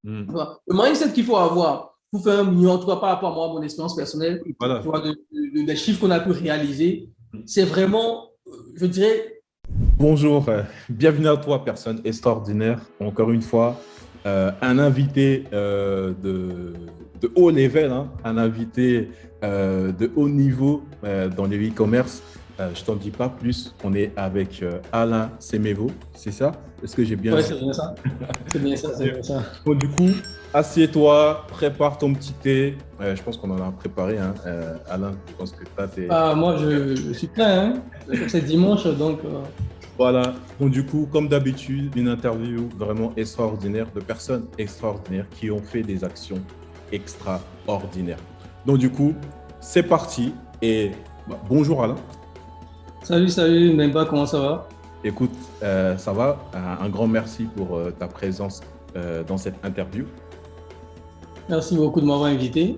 Hmm. Voilà. Le mindset qu'il faut avoir pour faire 1 million, en tout cas par rapport à moi, mon expérience personnelle, tu Voilà. vois, des chiffres qu'on a pu réaliser, c'est vraiment, je dirais, Bonjour, bienvenue à toi, personne extraordinaire. Encore une fois, un invité de haut level, hein, un invité de haut niveau dans le e-commerce. Je t'en dis pas plus. On est avec Alain Semevo, c'est ça? Est-ce que j'ai bien ouais, dit? c'est bien ça. C'est bien ça, c'est bien ça. Bon, du coup, assieds-toi, prépare ton petit thé. Je pense qu'on en a préparé, hein. Alain, je pense que tu as tes... Ah, moi, je suis prêt, hein. C'est dimanche, donc Voilà. Donc, du coup, comme d'habitude, une interview vraiment extraordinaire de personnes extraordinaires qui ont fait des actions extraordinaires. Donc, du coup, c'est parti. Et bonjour Alain. salut, salut, Nemba, comment ça va? Écoute, ça va. Un grand merci pour ta présence dans cette interview. Merci beaucoup de m'avoir invité.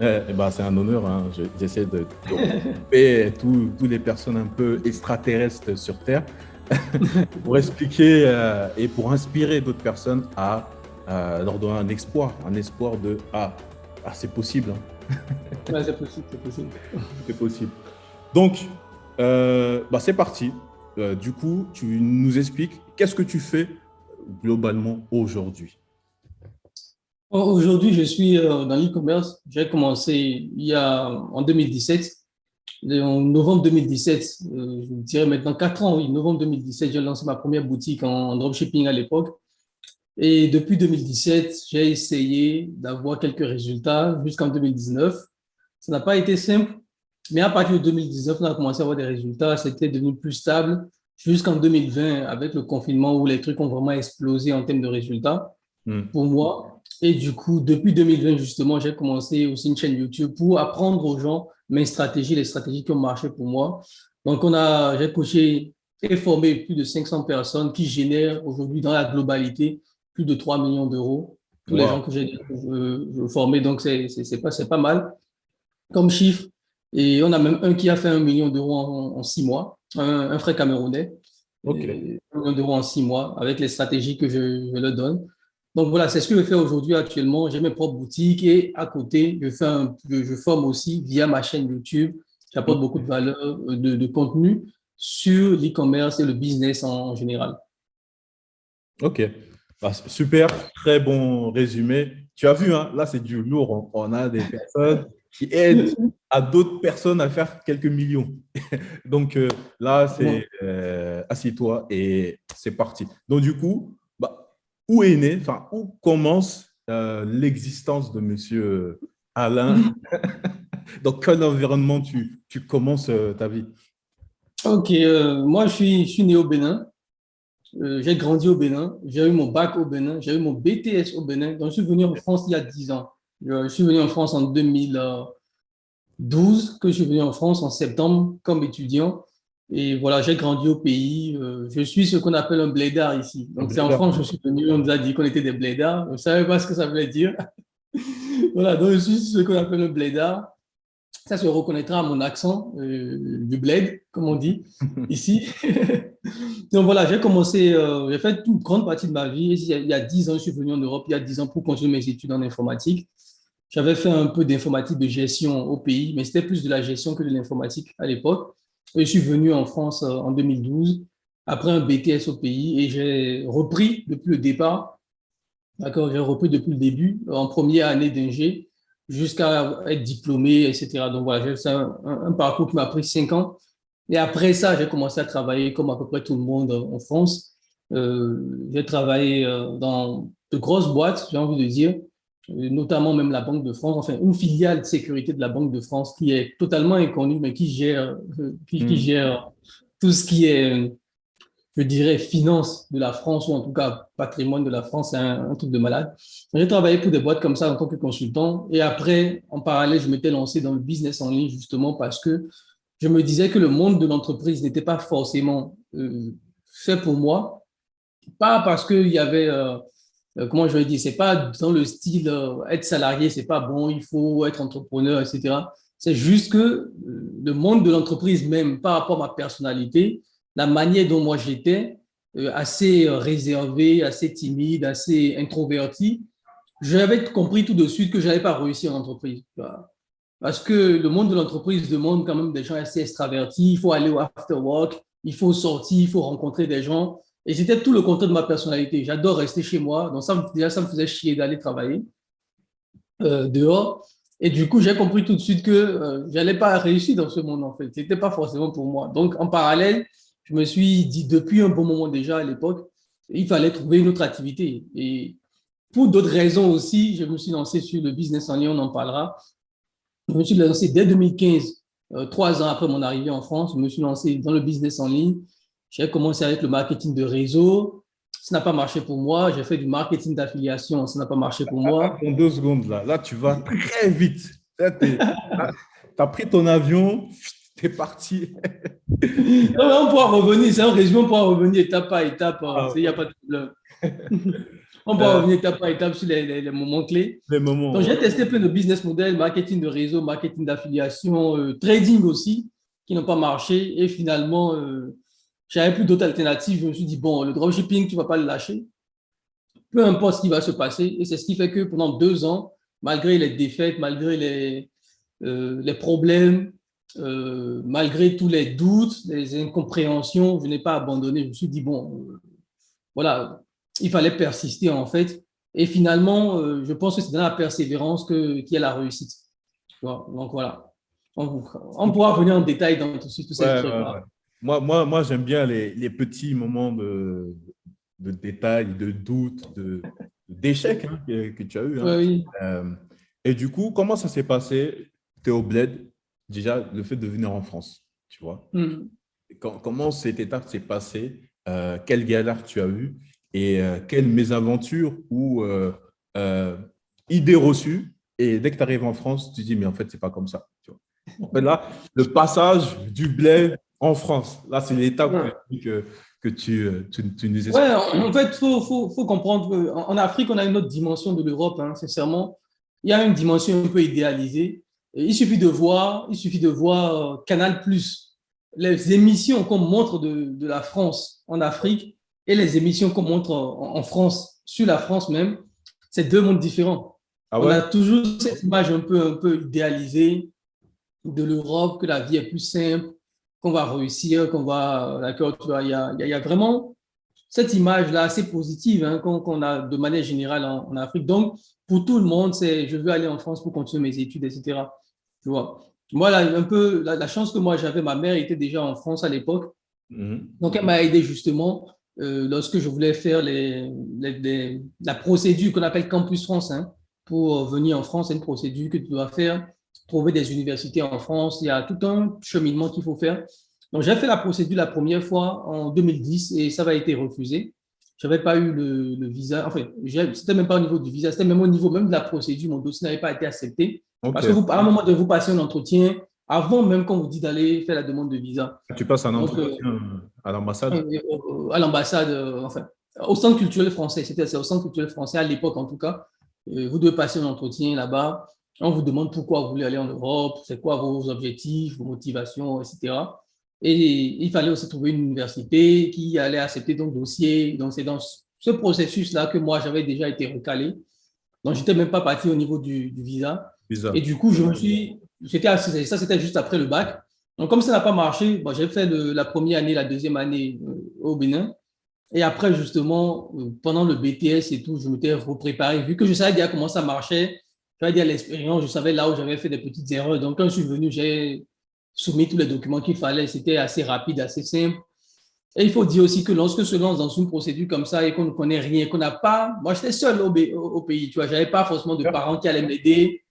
Ben, c'est un honneur, hein. J'essaie de regrouper tous les personnes un peu extraterrestres sur Terre pour expliquer et pour inspirer d'autres personnes à leur donner un espoir de c'est possible, hein, Ouais, c'est possible, c'est possible. c'est possible. Donc, c'est parti. Du coup, tu nous expliques qu'est-ce que tu fais globalement aujourd'hui. Aujourd'hui, je suis dans l'e-commerce. J'ai commencé en 2017. En novembre 2017, je dirais maintenant 4 ans, oui, novembre 2017, j'ai lancé ma première boutique en dropshipping à l'époque. Et depuis 2017, j'ai essayé d'avoir quelques résultats jusqu'en 2019. Ça n'a pas été simple, mais à partir de 2019, on a commencé à avoir des résultats. C'était devenu plus stable jusqu'en 2020 avec le confinement où les trucs ont vraiment explosé en termes de résultats Hmm. pour moi. Et du coup, depuis 2020, justement, j'ai commencé aussi une chaîne YouTube pour apprendre aux gens mes stratégies, les stratégies qui ont marché pour moi. Donc, j'ai coaché et formé plus de 500 personnes qui génèrent aujourd'hui dans la globalité plus de 3 millions d'euros. Tous les gens Wow. que j'ai formés, donc c'est pas mal comme chiffre. Et on a même un qui a fait 1 million d'euros en 6 mois, un frère camerounais, Ok. 1 million d'euros en 6 mois avec les stratégies que je leur donne. Donc voilà, c'est ce que je fais aujourd'hui actuellement. J'ai mes propres boutiques et à côté, je forme aussi via ma chaîne YouTube. J'apporte beaucoup de valeur, de contenu sur l'e-commerce et le business en général. Ok. Super, très bon résumé. Tu as vu, hein, là, c'est du lourd. On a des personnes qui aident à d'autres personnes à faire quelques millions. Donc là, c'est assieds-toi et c'est parti. Donc du coup, où est né, enfin, où commence l'existence de Monsieur Alain? Dans quel environnement tu commences ta vie? Ok, moi je suis né au Bénin. J'ai grandi au Bénin, j'ai eu mon bac au Bénin, j'ai eu mon BTS au Bénin. Donc, je suis venu en France il y a 10 ans. Je suis venu en France en 2012, que je suis venu en France en septembre comme étudiant. Et voilà, j'ai grandi au pays. Je suis ce qu'on appelle un blédard ici. Un Donc, c'est en blédard. France que je suis venu, on nous a dit qu'on était des blédards. Je ne savais pas ce que ça voulait dire. Voilà, donc je suis ce qu'on appelle un blédard. Ça se reconnaîtra à mon accent du bled, comme on dit ici. Donc voilà, j'ai fait une grande partie de ma vie. Il y a 10 ans, je suis venu en Europe, il y a 10 ans pour continuer mes études en informatique. J'avais fait un peu d'informatique de gestion au pays, mais c'était plus de la gestion que de l'informatique à l'époque. Et je suis venu en France en 2012, après un BTS au pays, et j'ai repris depuis le départ. D'accord, j'ai repris depuis le début, en première année d'ingé, jusqu'à être diplômé, etc. Donc voilà, c'est un parcours qui m'a pris 5 ans. Et après ça, j'ai commencé à travailler comme à peu près tout le monde en France. J'ai travaillé dans de grosses boîtes, j'ai envie de dire, notamment même la Banque de France, enfin une filiale de sécurité de la Banque de France qui est totalement inconnue, mais qui Hmm. gère tout ce qui est je dirais, finance de la France, ou en tout cas patrimoine de la France, c'est un truc de malade. J'ai travaillé pour des boîtes comme ça en tant que consultant. Et après, en parallèle, je m'étais lancé dans le business en ligne justement parce que je me disais que le monde de l'entreprise n'était pas forcément fait pour moi. Pas parce qu'il y avait, comment je vais dire, c'est pas dans le style être salarié, c'est pas bon, il faut être entrepreneur, etc. C'est juste que le monde de l'entreprise même, par rapport à ma personnalité, la manière dont moi j'étais, assez réservé, assez timide, assez introverti, j'avais compris tout de suite que je n'allais pas réussir en entreprise. Parce que le monde de l'entreprise demande quand même des gens assez extravertis. Il faut aller au after work, il faut sortir, il faut rencontrer des gens. Et c'était tout le contraire de ma personnalité. J'adore rester chez moi. Donc, déjà, ça me faisait chier d'aller travailler dehors. Et du coup, j'ai compris tout de suite que je n'allais pas réussir dans ce monde, en fait. Ce n'était pas forcément pour moi. Donc, en parallèle, je me suis dit depuis un bon moment déjà à l'époque, il fallait trouver une autre activité. Et pour d'autres raisons aussi, je me suis lancé sur le business en ligne, on en parlera. Je me suis lancé dès 2015, 3 ans après mon arrivée en France. Je me suis lancé dans le business en ligne. J'ai commencé avec le marketing de réseau. Ça n'a pas marché pour moi. J'ai fait du marketing d'affiliation. Ça n'a pas marché pour moi. Attends 2 secondes là. Là, tu vas très vite. Tu as pris ton avion, tu es parti. Non, mais on pourra revenir. C'est un résumé, on pourra revenir étape par étape. Ah, Il n'y a pas de problème. On pourra euh, revenir étape par étape sur les moments clés. les Donc, moments. Ouais. j'ai testé plein de business models, marketing de réseau, marketing d'affiliation, trading aussi, qui n'ont pas marché. Et finalement, j'avais plus d'autres alternatives. Je me suis dit, bon, le dropshipping, tu ne vas pas le lâcher. Peu importe ce qui va se passer. Et c'est ce qui fait que pendant 2 ans, malgré les défaites, malgré les problèmes, malgré tous les doutes, les incompréhensions, je n'ai pas abandonné. Je me suis dit, bon, voilà, il fallait persister en fait. Et finalement, je pense que c'est dans la persévérance qu'il y a la réussite. Donc voilà, on pourra revenir en détail dans tous ces Ouais, ouais, ouais. trucs-là. Moi j'aime bien les petits moments de détails, de doutes, d'échecs hein, que tu as eu. Hein. Oui, Euh, et du coup, comment ça s'est passé? Tu es au bled, déjà, le fait de venir en France, tu vois. oui. Comment cette étape s'est passée? Quelle galère tu as eu? Et quelle mésaventure ou idée reçue? Et dès que tu arrives en France, tu dis, mais en fait, c'est pas comme ça. Tu vois. En fait, là, le passage du bled en France, là, c'est l'étape Ouais. que tu nous Ouais, expliques. en fait, faut comprendre qu'en Afrique, on a une autre dimension de l'Europe, hein, sincèrement. Il y a une dimension un peu idéalisée. Et il suffit de voir Canal+, les émissions qu'on montre de la France en Afrique et les émissions qu'on montre en France, sur la France même, c'est deux mondes différents. Ah On ouais? a toujours cette image un peu idéalisée de l'Europe, que la vie est plus simple, qu'on va réussir, qu'on va, d'accord, tu vois, il y a vraiment cette image-là assez positive hein, qu'on a de manière générale en Afrique. Donc, pour tout le monde, c'est je veux aller en France pour continuer mes études, etc. Tu vois. Moi, là, un peu, la chance que moi j'avais, ma mère était déjà en France à l'époque. Mhm. Donc, elle m'a aidé justement lorsque je voulais faire la procédure qu'on appelle Campus France hein, pour venir en France. C'est une procédure que tu dois faire, trouver des universités en France. Il y a tout un cheminement qu'il faut faire. Donc, j'ai fait la procédure la première fois en 2010 et ça avait été refusé. Je n'avais pas eu le visa. Enfin, c'était même pas au niveau du visa, c'était même au niveau même de la procédure. Mon dossier n'avait pas été accepté. Parce que Ok. vous, à un moment de vous passer un entretien, avant même qu'on vous dit d'aller faire la demande de visa. Tu passes un Donc, entretien à l'ambassade? à l'ambassade, enfin, au centre culturel français, c'est au centre culturel français à l'époque en tout cas. Vous devez passer un entretien là-bas. On vous demande pourquoi vous voulez aller en Europe, c'est quoi vos objectifs, vos motivations, etc. Et il fallait aussi trouver une université qui allait accepter ton dossier. Donc, c'est dans ce processus-là que moi, j'avais déjà été recalé. Donc, je n'étais même pas parti au niveau du visa. Et Bizarre. du coup, ça, c'était juste après le bac. Donc, comme ça n'a pas marché, bon, j'ai fait la première année, la deuxième année au Bénin. Et après, justement, pendant le BTS et tout, je m'étais repréparé. Vu que je savais déjà comment ça marchait, j'avais déjà l'expérience, je savais là où j'avais fait des petites erreurs. Donc, quand je suis venu, j'ai soumis tous les documents qu'il fallait. C'était assez rapide, assez simple. Et il faut dire aussi que lorsque se lance dans une procédure comme ça et qu'on ne connaît rien, qu'on n'a pas. Moi, j'étais seul au pays, tu vois. Je n'avais pas forcément de parents qui allaient m'aider.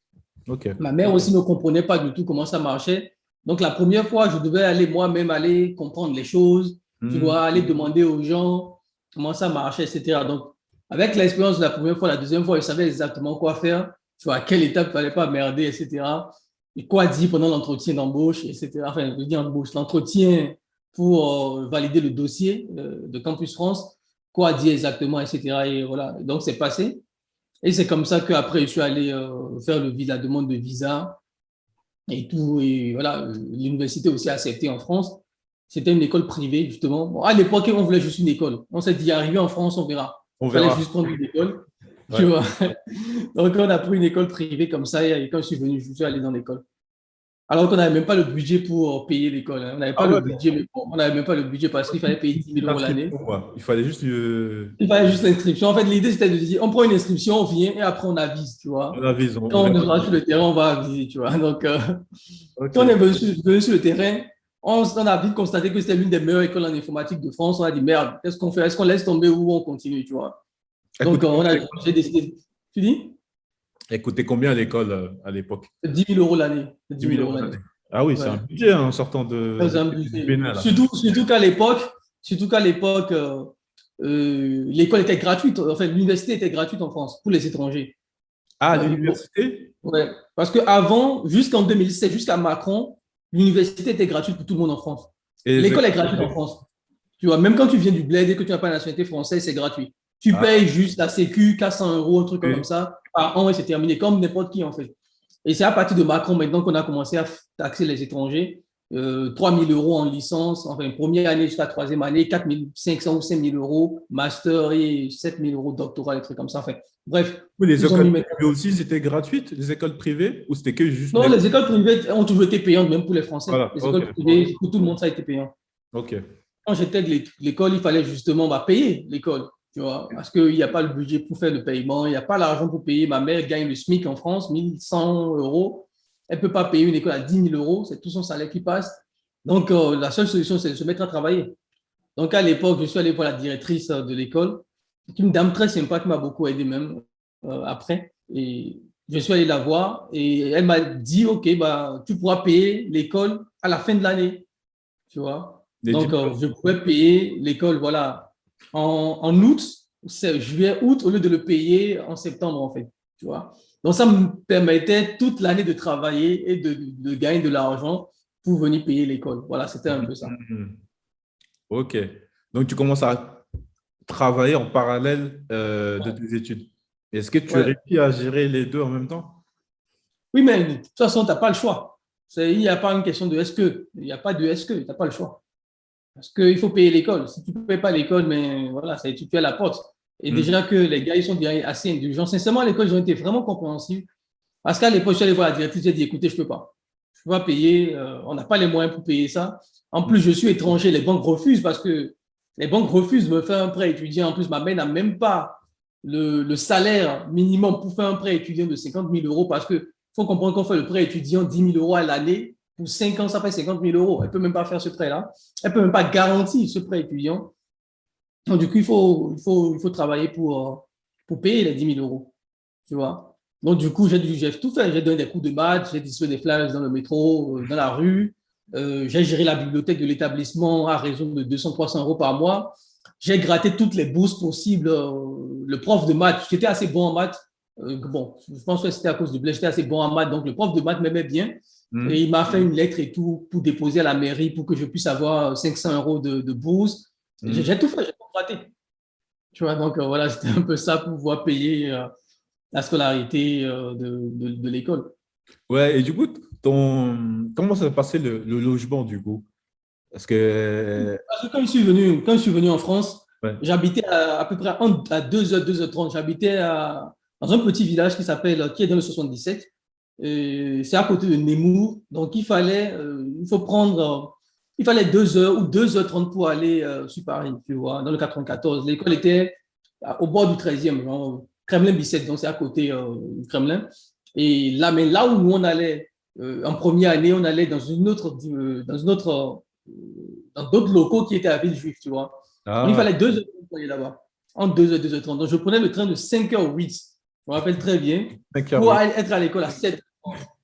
Ok. Ma mère aussi ne comprenait pas du tout comment ça marchait. Donc, la première fois, je devais aller moi-même aller comprendre les choses, tu Hmm. vois, aller demander aux gens comment ça marchait, etc. Donc, avec l'expérience de la première fois, la deuxième fois, je savais exactement quoi faire, tu vois, à quelle étape il ne fallait pas merder, etc. Et quoi dire pendant l'entretien d'embauche, etc. Enfin, je dis embauche, l'entretien pour valider le dossier de Campus France, quoi dire exactement, etc. Et voilà, donc c'est passé. Et c'est comme ça qu'après, je suis allé faire la demande de visa et tout. Et voilà, l'université aussi a accepté en France. C'était une école privée, justement. Bon, à l'époque, on voulait juste une école. On s'est dit, arrivé en France, on verra. On Il fallait verra. juste prendre une école, tu Ouais. vois. Donc, on a pris une école privée comme ça et quand je suis venu, je suis allé dans l'école. Alors qu'on n'avait même pas le budget pour payer l'école, hein. On n'avait pas Ah le ouais, budget, mais bon, on n'avait même pas le budget parce qu'il fallait payer 10 000 euros l'année. l'inscription, quoi. Il fallait juste Il fallait juste l'inscription. En fait, l'idée, c'était de dire, on prend une inscription, on vient et après, on avise, tu vois. la vise. Quand on sera sur le terrain, on va aviser, tu vois. Donc, Ok. quand on est venu sur le terrain, on a vite constaté que c'était l'une des meilleures écoles en informatique de France. On a dit, merde, qu'est-ce qu'on fait? Est-ce qu'on laisse tomber ou on continue, tu vois? Donc, Écoutez, j'ai décidé. Tu dis? écoutez combien à l'école à l'époque? 10 000 euros l'année. 10 10 000 000 euros euros l'année. l'année. Ah oui, c'est un Ouais. budget hein, en sortant C'est un du budget. Bénin, là. Surtout qu'à l'époque, l'école était gratuite. Enfin, l'université était gratuite en France pour les étrangers. Ah, Bon, l'université? ouais. Parce qu'avant, jusqu'en 2017, jusqu'à Macron, l'université était gratuite pour tout le monde en France. Et les L'école est écoles gratuite en privées? France. Tu vois, même quand tu viens du bled et que tu n'as pas la nationalité française, c'est gratuit. Tu Ah, payes juste la Sécu, 400 euros, un truc comme oui. ça, par an et c'est terminé, comme n'importe qui en fait. Et c'est à partir de Macron maintenant qu'on a commencé à taxer les étrangers. 3 000 euros en licence, enfin, première année jusqu'à troisième année, 4 500 ou 5 000 euros, master et 7 000 euros doctorat, des trucs comme ça. Enfin, bref, Oui, les ils ont mis écoles maintenant. privées aussi, c'était gratuites, les écoles privées, ou c'était que juste Non, les... les écoles privées ont toujours été payantes, même pour les Français. Voilà, Les ok, écoles privées, pour tout le monde, ça a été payant. ok. Quand j'étais de l'école, il fallait justement payer l'école, tu vois, parce qu'il n'y a pas le budget pour faire le paiement, il n'y a pas l'argent pour payer. Ma mère gagne le SMIC en France, 1100 euros. Elle ne peut pas payer une école à 10 000 euros, c'est tout son salaire qui passe. Donc, la seule solution, c'est de se mettre à travailler. Donc, à l'époque, je suis allé voir la directrice de l'école, une dame très sympa qui m'a beaucoup aidé même après. Et je suis allé la voir et elle m'a dit, OK, bah, tu pourras payer l'école à la fin de l'année, tu vois. Les 10 Donc, 000 je euros. pouvais payer l'école, voilà, en août, c'est juillet, août, au lieu de le payer en septembre, en fait, tu vois. Donc, ça me permettait toute l'année de travailler et de gagner de l'argent pour venir payer l'école. Voilà, c'était un peu ça. Mhm. Ok. Donc, tu commences à travailler en parallèle de tes études. Est-ce que tu Ouais. réussis à gérer les deux en même temps? Oui, mais de toute façon, tu n'as pas le choix. Il n'y a pas une question de est-ce que. Il n'y a pas de est-ce que. Tu n'as pas le choix. Parce qu'il faut payer l'école. Si tu ne payes pas l'école, mais voilà, tu es à la porte. Et Mhm. déjà que les gars, ils sont assez indulgents. Sincèrement, à l'école, ils ont été vraiment compréhensifs. Parce qu'à l'époque, je suis allé voir la directrice, j'ai dit, écoutez, je ne peux pas. Je ne peux pas payer. On n'a pas les moyens pour payer ça. En plus, je suis étranger. Les banques refusent parce que les banques refusent de me faire un prêt étudiant. En plus, ma mère n'a même pas le salaire minimum pour faire un prêt étudiant de 50 000 euros parce qu'il faut comprendre qu'on fait le prêt étudiant 10 000 euros à l'année. Pour 5 ans, ça fait 50 000 euros. Elle ne peut même pas faire ce prêt-là. Elle ne peut même pas garantir ce prêt étudiant. Donc, du coup, il faut travailler pour payer les 10 000 euros. Tu vois. Donc, du coup, j'ai tout fait. J'ai donné des coups de maths, j'ai distribué des flashs dans le métro, dans la rue. J'ai géré la bibliothèque de l'établissement à raison de 200-300 euros par mois. J'ai gratté toutes les bourses possibles. Le prof de maths, j'étais assez bon en maths. Bon, je pense que c'était à cause du blé, j'étais assez bon en maths. Donc, le prof de maths m'aimait bien. Et Mhm. il m'a fait une lettre et tout pour déposer à la mairie pour que je puisse avoir 500 euros de bourse. Mhm. J'ai tout fait, j'ai tout gratté. Tu vois, donc voilà, c'était un peu ça pour pouvoir payer la scolarité de l'école. Ouais, et du coup, comment ça s'est passé le logement, du coup? Parce que... Parce que quand je suis venu en France, Ouais. j'habitais à peu près à 2h, 2h30. J'habitais dans un petit village qui est dans le 77. C'est à côté de Nemours. Donc, il fallait 2h ou 2h30 pour aller sur Paris, tu vois, dans le 94. L'école était au bord du 13e, genre Kremlin-Bicêtre, donc c'est à côté du Kremlin. Et là, mais là où nous on allait, en première année, on allait dans d'autres locaux qui étaient à Villejuif, tu vois. Donc, il Ah, fallait 2h pour aller là-bas, en 2h, 2h30. Donc, je prenais le train de 5h08, je me rappelle très bien, 5 heures, pour oui. être à l'école à 7h30.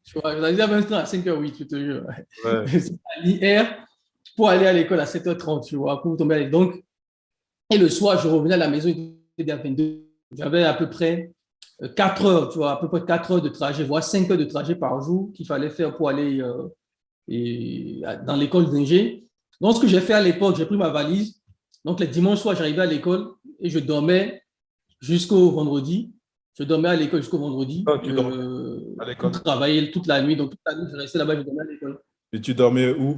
Tu vois, j'avais un train à 5h08, je te jure. Ouais. C'est à l'IR pour aller à l'école à 7h30, tu vois, pour tomber à l'école. Donc, et le soir, je revenais à la maison, il était à 22. J'avais à peu près 4 heures, tu vois, à peu près 4 heures de trajet, voire 5 heures de trajet par jour qu'il fallait faire pour aller dans l'école d'ingé. Donc, ce que j'ai fait à l'époque, j'ai pris ma valise. Donc, les dimanches soirs, j'arrivais à l'école et je dormais jusqu'au vendredi. Je dormais à l'école jusqu'au vendredi Ah, tu dormais à pour l'école. travailler toute la nuit. Donc, toute la nuit, je restais là-bas, je dormais à l'école. Et tu dormais où?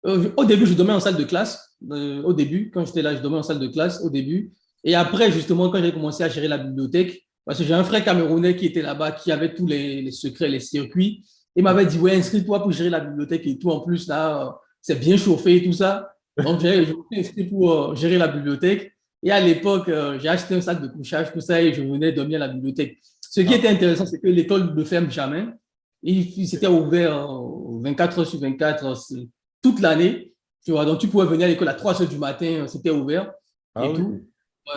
Au début, je dormais en salle de classe. Au début, quand j'étais là, je dormais en salle de classe au début. Et après, justement, quand j'ai commencé à gérer la bibliothèque, Parce que j'ai un frère camerounais qui était là-bas, qui avait tous les secrets, les circuits. Il m'avait dit, ouais, inscris-toi pour gérer la bibliothèque et tout. En plus, là, c'est bien chauffé et tout ça. Donc, je me suis inscrit pour gérer la bibliothèque. Et à l'époque, j'ai acheté un sac de couchage, tout ça, et je venais dormir à la bibliothèque. Ce qui Ah, était intéressant, c'est que l'école ne ferme jamais. C'était ouvert 24 heures sur 24 toute l'année. Tu vois, donc tu pouvais venir à l'école à 3 heures du matin, c'était ouvert ah et oui. tout.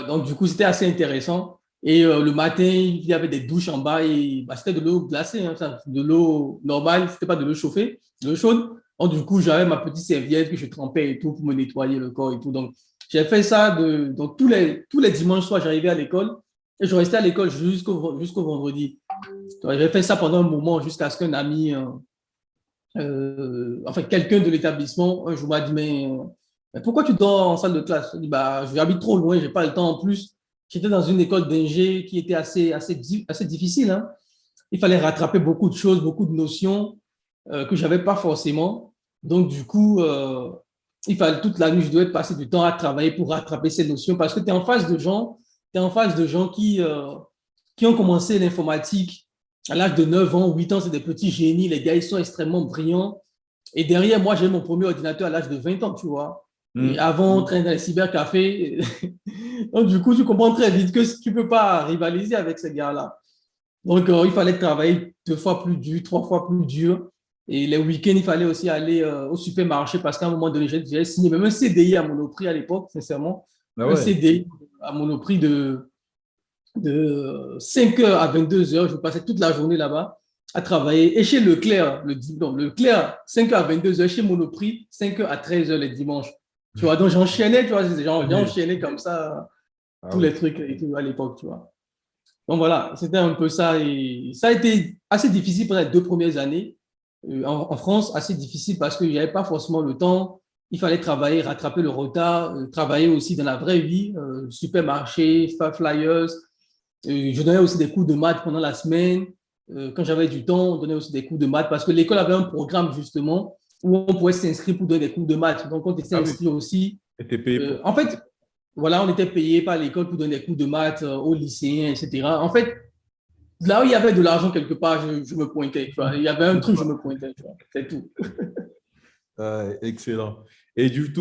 Donc, du coup, c'était assez intéressant. Et le matin, il y avait des douches en bas et bah, c'était de l'eau glacée, hein, de l'eau normale, c'était pas de l'eau chauffée, de l'eau chaude. Donc, du coup, j'avais ma petite serviette que je trempais et tout pour me nettoyer le corps et tout. Donc, j'ai fait ça donc, tous les dimanches soirs, j'arrivais à l'école et je restais à l'école jusqu'au vendredi. J'ai fait ça pendant un moment jusqu'à ce qu'un ami, enfin quelqu'un de l'établissement, un jour m'a dit, mais pourquoi tu dors en salle de classe? Je dis, bah, j'habite trop loin, j'ai pas le temps en plus. J'étais dans une école d'ingé qui était assez difficile, hein. Il fallait rattraper beaucoup de choses, beaucoup de notions que je n'avais pas forcément. Donc, du coup, il fallait toute la nuit, je devais passer du temps à travailler pour rattraper ces notions parce que tu es en face de gens, tu es en face de gens qui ont commencé l'informatique à l'âge de 9 ans, 8 ans, c'est des petits génies. Les gars, ils sont extrêmement brillants. Et derrière, moi, j'ai mon premier ordinateur à l'âge de 20 ans, tu vois. Et Hmm. avant, on traîne dans les cybercafés. Donc, du coup, tu comprends très vite que tu ne peux pas rivaliser avec ces gars-là. Donc, il fallait travailler 2 fois plus dur, 3 fois plus dur. Et les week-ends, il fallait aussi aller au supermarché parce qu'à un moment donné, j'ai signé même un CDI à Monoprix à l'époque, sincèrement. Ah Un ouais. CDI à Monoprix de 5 heures à 22 heures. Je passais toute la journée là-bas à travailler. Et chez Leclerc, Leclerc, 5 heures à 22 heures. Chez Monoprix, 5 heures à 13 heures les dimanches. Tu vois, donc j'enchaînais, tu vois, Oui. j'enchaînais comme ça Ah tous oui. les trucs et tout à l'époque, tu vois. Donc voilà, c'était un peu ça. Et ça a été assez difficile pendant les 2 premières années en France, assez difficile parce que je n'avais pas forcément le temps. Il fallait travailler, rattraper le retard, travailler aussi dans la vraie vie, supermarché, flyers. Je donnais aussi des cours de maths pendant la semaine. Quand j'avais du temps, on donnait aussi des cours de maths parce que l'école avait un programme justement où on pouvait s'inscrire pour donner des cours de maths. Donc, on était Ah oui. inscrit aussi. Et t'es payé pour. En fait, voilà, on était payé par l'école pour donner des cours de maths aux lycéens, etc. En fait, là où il y avait de l'argent quelque part, je me pointais. Tu vois. Il y avait un truc, je me pointais. Tu vois. C'est tout. Excellent. Et du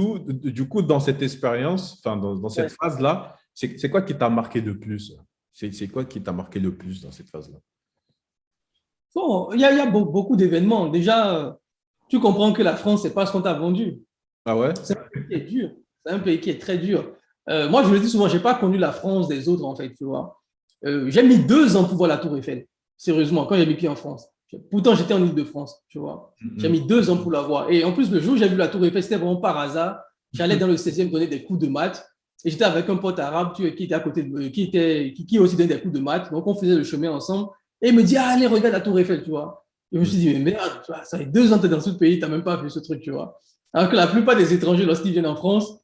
coup, dans cette expérience, enfin, dans cette Ouais. phase-là, c'est quoi qui t'a marqué le plus? C'est quoi qui t'a marqué le plus dans cette phase-là? Bon, il y a beaucoup d'événements. Déjà, tu comprends que la France, c'est pas ce qu'on t'a vendu. Ah ouais? C'est un pays qui est dur. C'est un pays qui est très dur. Moi, je le dis souvent, je n'ai pas connu la France des autres, en fait, tu vois. J'ai mis 2 ans pour voir la Tour Eiffel. Sérieusement, quand j'ai mis pied en France. Pourtant, j'étais en Île-de-France, tu vois. J'ai Mhm. mis 2 ans pour la voir. Et en plus, le jour où j'ai vu la Tour Eiffel, c'était vraiment par hasard. J'allais dans le 16e donner des cours de maths. Et j'étais avec un pote arabe qui était à côté de qui aussi donnait des cours de maths. Donc, on faisait le chemin ensemble. Et il me dit, ah, allez, regarde la Tour Eiffel, tu vois. Et je me suis dit, mais merde, tu vois, ça fait 2 ans que tu es dans ce pays, tu n'as même pas vu ce truc, tu vois. Alors que la plupart des étrangers, lorsqu'ils viennent en France,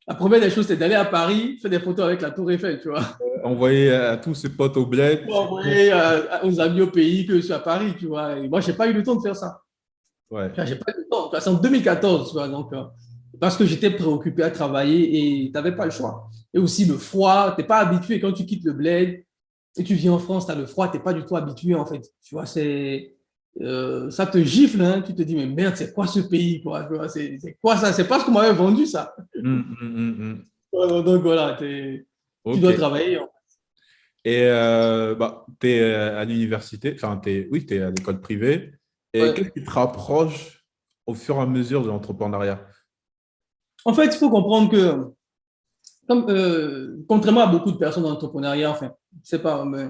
la première des choses, c'est d'aller à Paris, faire des photos avec la Tour Eiffel, tu vois. Envoyer à tous ses potes au bled. Pour envoyer aux amis au pays que je suis à Paris, tu vois. Et moi, je n'ai pas eu le temps de faire ça. Ouais. J'ai pas eu le temps. C'est en 2014, tu vois. Donc, parce que j'étais préoccupé à travailler et tu n'avais pas le choix. Et aussi le froid, tu n'es pas habitué quand tu quittes le bled et tu viens en France, tu as le froid, tu n'es pas du tout habitué, en fait. Tu vois, ça te gifle, hein. Tu te dis, mais merde, c'est quoi ce pays, quoi? C'est quoi ça? C'est pas ce qu'on m'avait vendu, ça. Donc voilà, tu Ok. dois travailler. Et bah, tu es à l'université, enfin, oui, tu es à l'école privée. Et qu'est-ce Ouais. qui te rapproche au fur et à mesure de l'entrepreneuriat? En fait, il faut comprendre que, contrairement à beaucoup de personnes dans l'entrepreneuriat, enfin, je sais pas, mais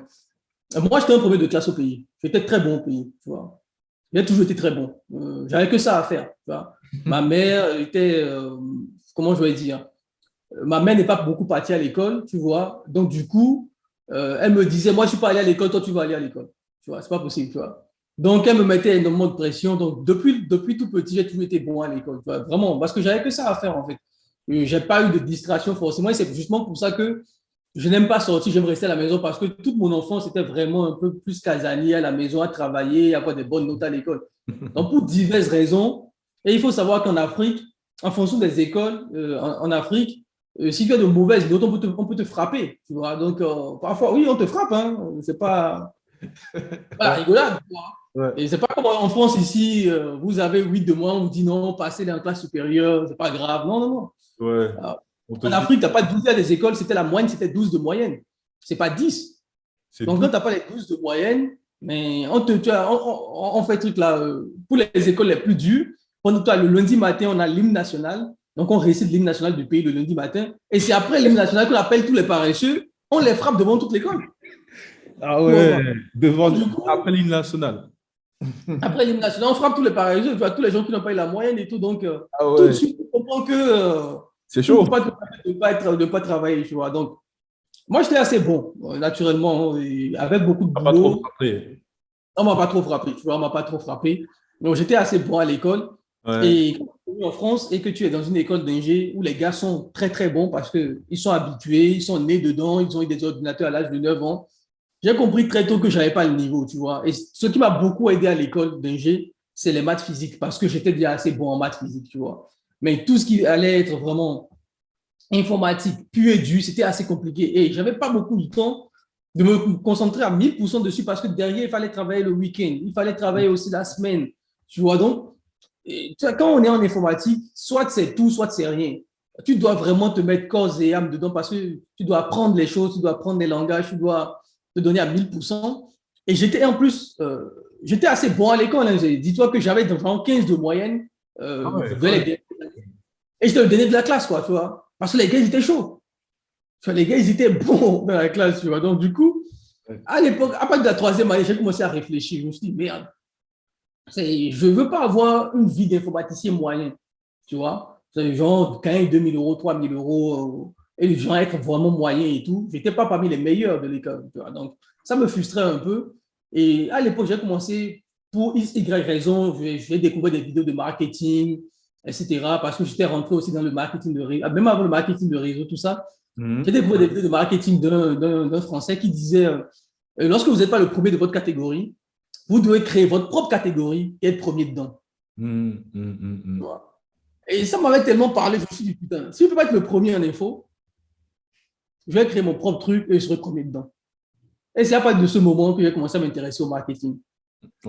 moi, j'étais un premier de classe au pays. J'étais très bon au pays, tu vois. J'ai toujours été très bon. J'avais que ça à faire, tu vois. Ma mère était, comment je vais dire, ma mère n'est pas beaucoup partie à l'école, tu vois. Donc, du coup, elle me disait, moi, je ne suis pas allé à l'école, toi, tu vas aller à l'école. Tu vois, c'est pas possible, tu vois. Donc, elle me mettait énormément de pression. Donc, depuis tout petit, j'ai toujours été bon à l'école, tu vois. Vraiment, parce que j'avais que ça à faire, en fait. Je n'ai pas eu de distraction forcément. Et c'est justement pour ça que je n'aime pas sortir, j'aime rester à la maison parce que toute mon enfance, c'était vraiment un peu plus casanier à la maison, à travailler, à avoir des bonnes notes à l'école. Donc, pour diverses raisons, et il faut savoir qu'en Afrique, en fonction des écoles, en Afrique, si tu as de mauvaises notes, on peut te frapper, tu vois. Donc, parfois, oui, on te frappe, hein. C'est pas la rigolade, tu vois. Ouais. Et c'est pas comme en France ici, vous avez 8 de moins, on vous dit non, passez dans la classe supérieure, c'est pas grave. Non, non, non. Ouais. Euh, On te En dit, Afrique, tu n'as pas 12 à des écoles, c'était la moyenne, c'était 12 de moyenne. C'est pas 10. c'est Donc, quand tout. tu n'as pas les 12 de moyenne, mais on fait un truc là, pour les écoles les plus dures, quand toi, le lundi matin, on a l'hymne national. Donc, on récite l'hymne national du pays le lundi matin. Et c'est après l'hymne national qu'on appelle tous les paresseux. On les frappe devant toute l'école. Ah Tu ouais, vois. devant, Donc, du coup, après l'hymne national. après l'hymne national, on frappe tous les paresseux, tu vois, tous les gens qui n'ont pas eu la moyenne et tout. Donc, Ah tout de ouais, suite, on comprend que c'est tu ne peux chaud. pas te permettre de pas travailler, tu vois. Donc, moi, j'étais assez bon, naturellement, et avec beaucoup de T'as pas trop boulot. frappé. On m'a pas trop frappé, tu vois, on m'a pas trop frappé. Donc, j'étais assez bon à l'école. Ouais. Et quand tu es en France et que tu es dans une école d'ingé où les gars sont très, très bons parce qu'ils sont habitués, ils sont nés dedans, ils ont eu des ordinateurs à l'âge de 9 ans, j'ai compris très tôt que je n'avais pas le niveau, tu vois. Et ce qui m'a beaucoup aidé à l'école d'ingé, c'est les maths physiques parce que j'étais déjà assez bon en maths physiques, tu vois. Mais tout ce qui allait être vraiment informatique pur et dur, c'était assez compliqué. Et je n'avais pas beaucoup de temps de me concentrer à 1000% dessus parce que derrière, il fallait travailler le week-end, il fallait travailler aussi la semaine. Tu vois, donc, tu vois, quand on est en informatique, soit c'est tout, soit c'est rien. Tu dois vraiment te mettre corps et âme dedans parce que tu dois apprendre les choses, tu dois apprendre les langages, tu dois te donner à 1000%. Et j'étais en plus, j'étais assez bon à l'école. Hein. Dis-toi que j'avais environ 15 de moyenne Ah ouais, vers quand même. les. Et j'étais le dernier de la classe, quoi, tu vois. Parce que les gars, ils étaient chauds. Tu vois, les gars, ils étaient bons dans la classe, tu vois. Donc, du coup, Ouais. à l'époque, à partir de la troisième année, j'ai commencé à réfléchir. Je me suis dit, merde, je ne veux pas avoir une vie d'informaticien moyen, tu vois. C'est genre gagner 2000 euros, 3000 euros, et genre être vraiment moyen et tout. Je n'étais pas parmi les meilleurs de l'école, tu vois. Donc, ça me frustrait un peu. Et à l'époque, j'ai commencé, pour X, Y raison, j'ai découvert des vidéos de marketing, etc. Parce que j'étais rentré aussi dans le marketing de réseau, même avant le marketing de réseau, tout ça. J'ai Mhm. découvert des vidéos de marketing d'un Français qui disait, lorsque vous n'êtes pas le premier de votre catégorie, vous devez créer votre propre catégorie et être premier dedans. Mhm, mhm, Tu mhm. vois. Et ça m'avait tellement parlé, je me suis dit, putain, si je ne peux pas être le premier en info, je vais créer mon propre truc et je serai premier dedans. Et c'est à partir de ce moment que j'ai commencé à m'intéresser au marketing.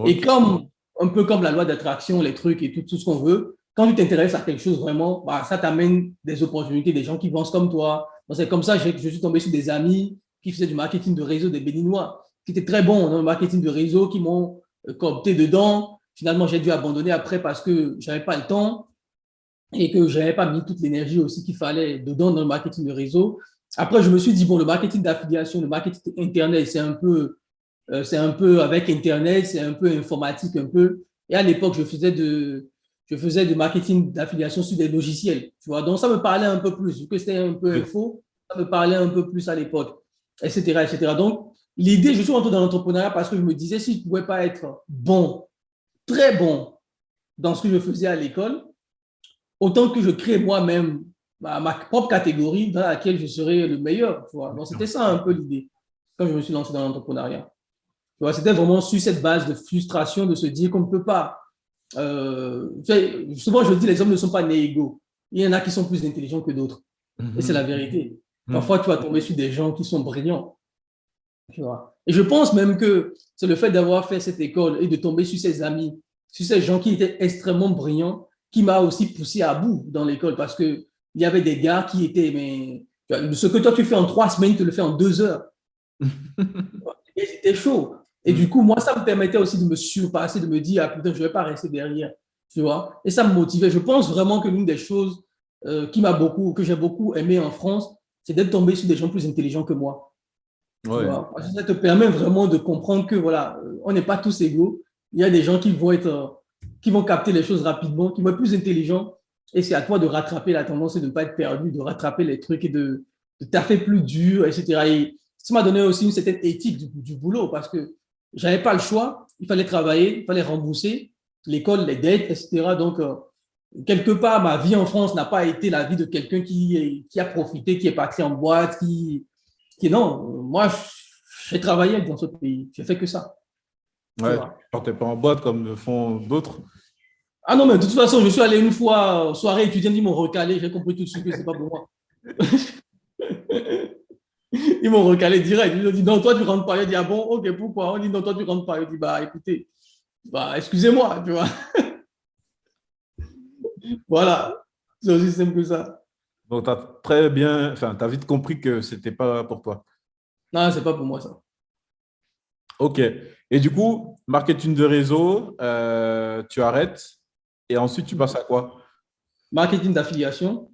Et Ok. comme, un peu comme la loi d'attraction, les trucs et tout ce qu'on veut, quand tu t'intéresses à quelque chose vraiment, bah, ça t'amène des opportunités, des gens qui pensent comme toi. Donc, c'est comme ça que je suis tombé sur des amis qui faisaient du marketing de réseau, des Béninois, qui étaient très bons dans le marketing de réseau, qui m'ont coopté dedans. Finalement, j'ai dû abandonner après parce que je n'avais pas le temps et que je n'avais pas mis toute l'énergie aussi qu'il fallait dedans dans le marketing de réseau. Après, je me suis dit, bon, le marketing d'affiliation, le marketing Internet, c'est un peu avec Internet, c'est un peu informatique, un peu. Et à l'époque, je faisais du marketing d'affiliation sur des logiciels. Tu vois, donc ça me parlait un peu plus, vu que c'était un peu info, ça me parlait un peu plus à l'époque, etc., etc. Donc, l'idée, je suis rentré dans l'entrepreneuriat parce que je me disais, si je ne pouvais pas être bon, très bon dans ce que je faisais à l'école, autant que je crée moi-même ma propre catégorie dans laquelle je serais le meilleur. Tu vois. Donc, c'était ça un peu l'idée quand je me suis lancé dans l'entrepreneuriat. Tu vois, c'était vraiment sur cette base de frustration de se dire qu'on ne peut pas. Souvent, je dis les hommes ne sont pas nés égaux. Il y en a qui sont plus intelligents que d'autres. Et c'est la Mhm, vérité. mhm. Parfois, tu vas tomber sur des gens qui sont brillants. Tu vois. Et je pense même que c'est le fait d'avoir fait cette école et de tomber sur ces amis, sur ces gens qui étaient extrêmement brillants, qui m'a aussi poussé à bout dans l'école parce qu'il y avait des gars qui étaient, mais ce que toi tu fais en 3 semaines, tu le fais en 2 heures. Et c'était chaud. Et Mhm. du coup, moi, ça me permettait aussi de me surpasser, de me dire, ah putain, je ne vais pas rester derrière. Tu vois. Et ça me motivait. Je pense vraiment que l'une des choses que j'ai beaucoup aimé en France, c'est d'être tombé sur des gens plus intelligents que moi. Tu Ouais. vois, parce que ça te permet vraiment de comprendre que voilà, on n'est pas tous égaux. Il y a des gens qui vont capter les choses rapidement, qui vont être plus intelligents. Et c'est à toi de rattraper la tendance et de ne pas être perdu, de rattraper les trucs et de taffer plus dur, etc. Et ça m'a donné aussi une certaine éthique du boulot parce que j'avais pas le choix. Il fallait travailler, il fallait rembourser l'école, les dettes, etc. Donc, quelque part, ma vie en France n'a pas été la vie de quelqu'un qui a profité, qui est parti en boîte, non, moi, j'ai travaillé dans ce pays. J'ai fait que ça. Tu Ouais, tu vois. sortais pas en boîte comme le font d'autres. Ah non, mais de toute façon, je suis allé une fois soirée étudiante, ils m'ont recalé. J'ai compris tout de suite que c'est pas pour moi. Ils m'ont recalé direct. Ils ont dit non, toi tu rentres pas. J'ai dit ah bon, ok, pourquoi? On dit non, toi tu rentres pas. J'ai dit bah écoutez, bah excusez-moi, tu vois. Voilà, c'est aussi simple que ça. Donc, tu as très bien, enfin, tu as vite compris que c'était pas pour toi. Non, c'est pas pour moi ça. OK. Et du coup, marketing de réseau, tu arrêtes et ensuite tu passes à quoi? Marketing d'affiliation,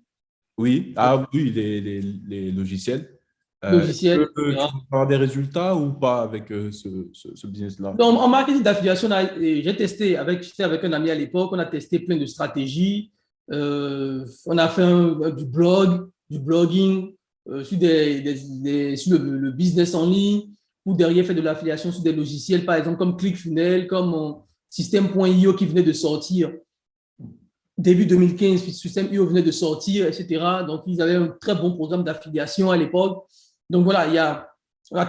Oui. Ah oui, les logiciels. logiciel, Tu etc. peux avoir des résultats ou pas avec ce business-là? Donc, en marketing d'affiliation, j'ai testé j'étais avec un ami à l'époque, on a testé plein de stratégies. On a fait du blog, du blogging sur, sur le business en ligne, ou derrière faire de l'affiliation sur des logiciels, par exemple comme ClickFunnels, comme System.io qui venait de sortir début 2015, System.io venait de sortir, etc. Donc, ils avaient un très bon programme d'affiliation à l'époque. Donc, voilà,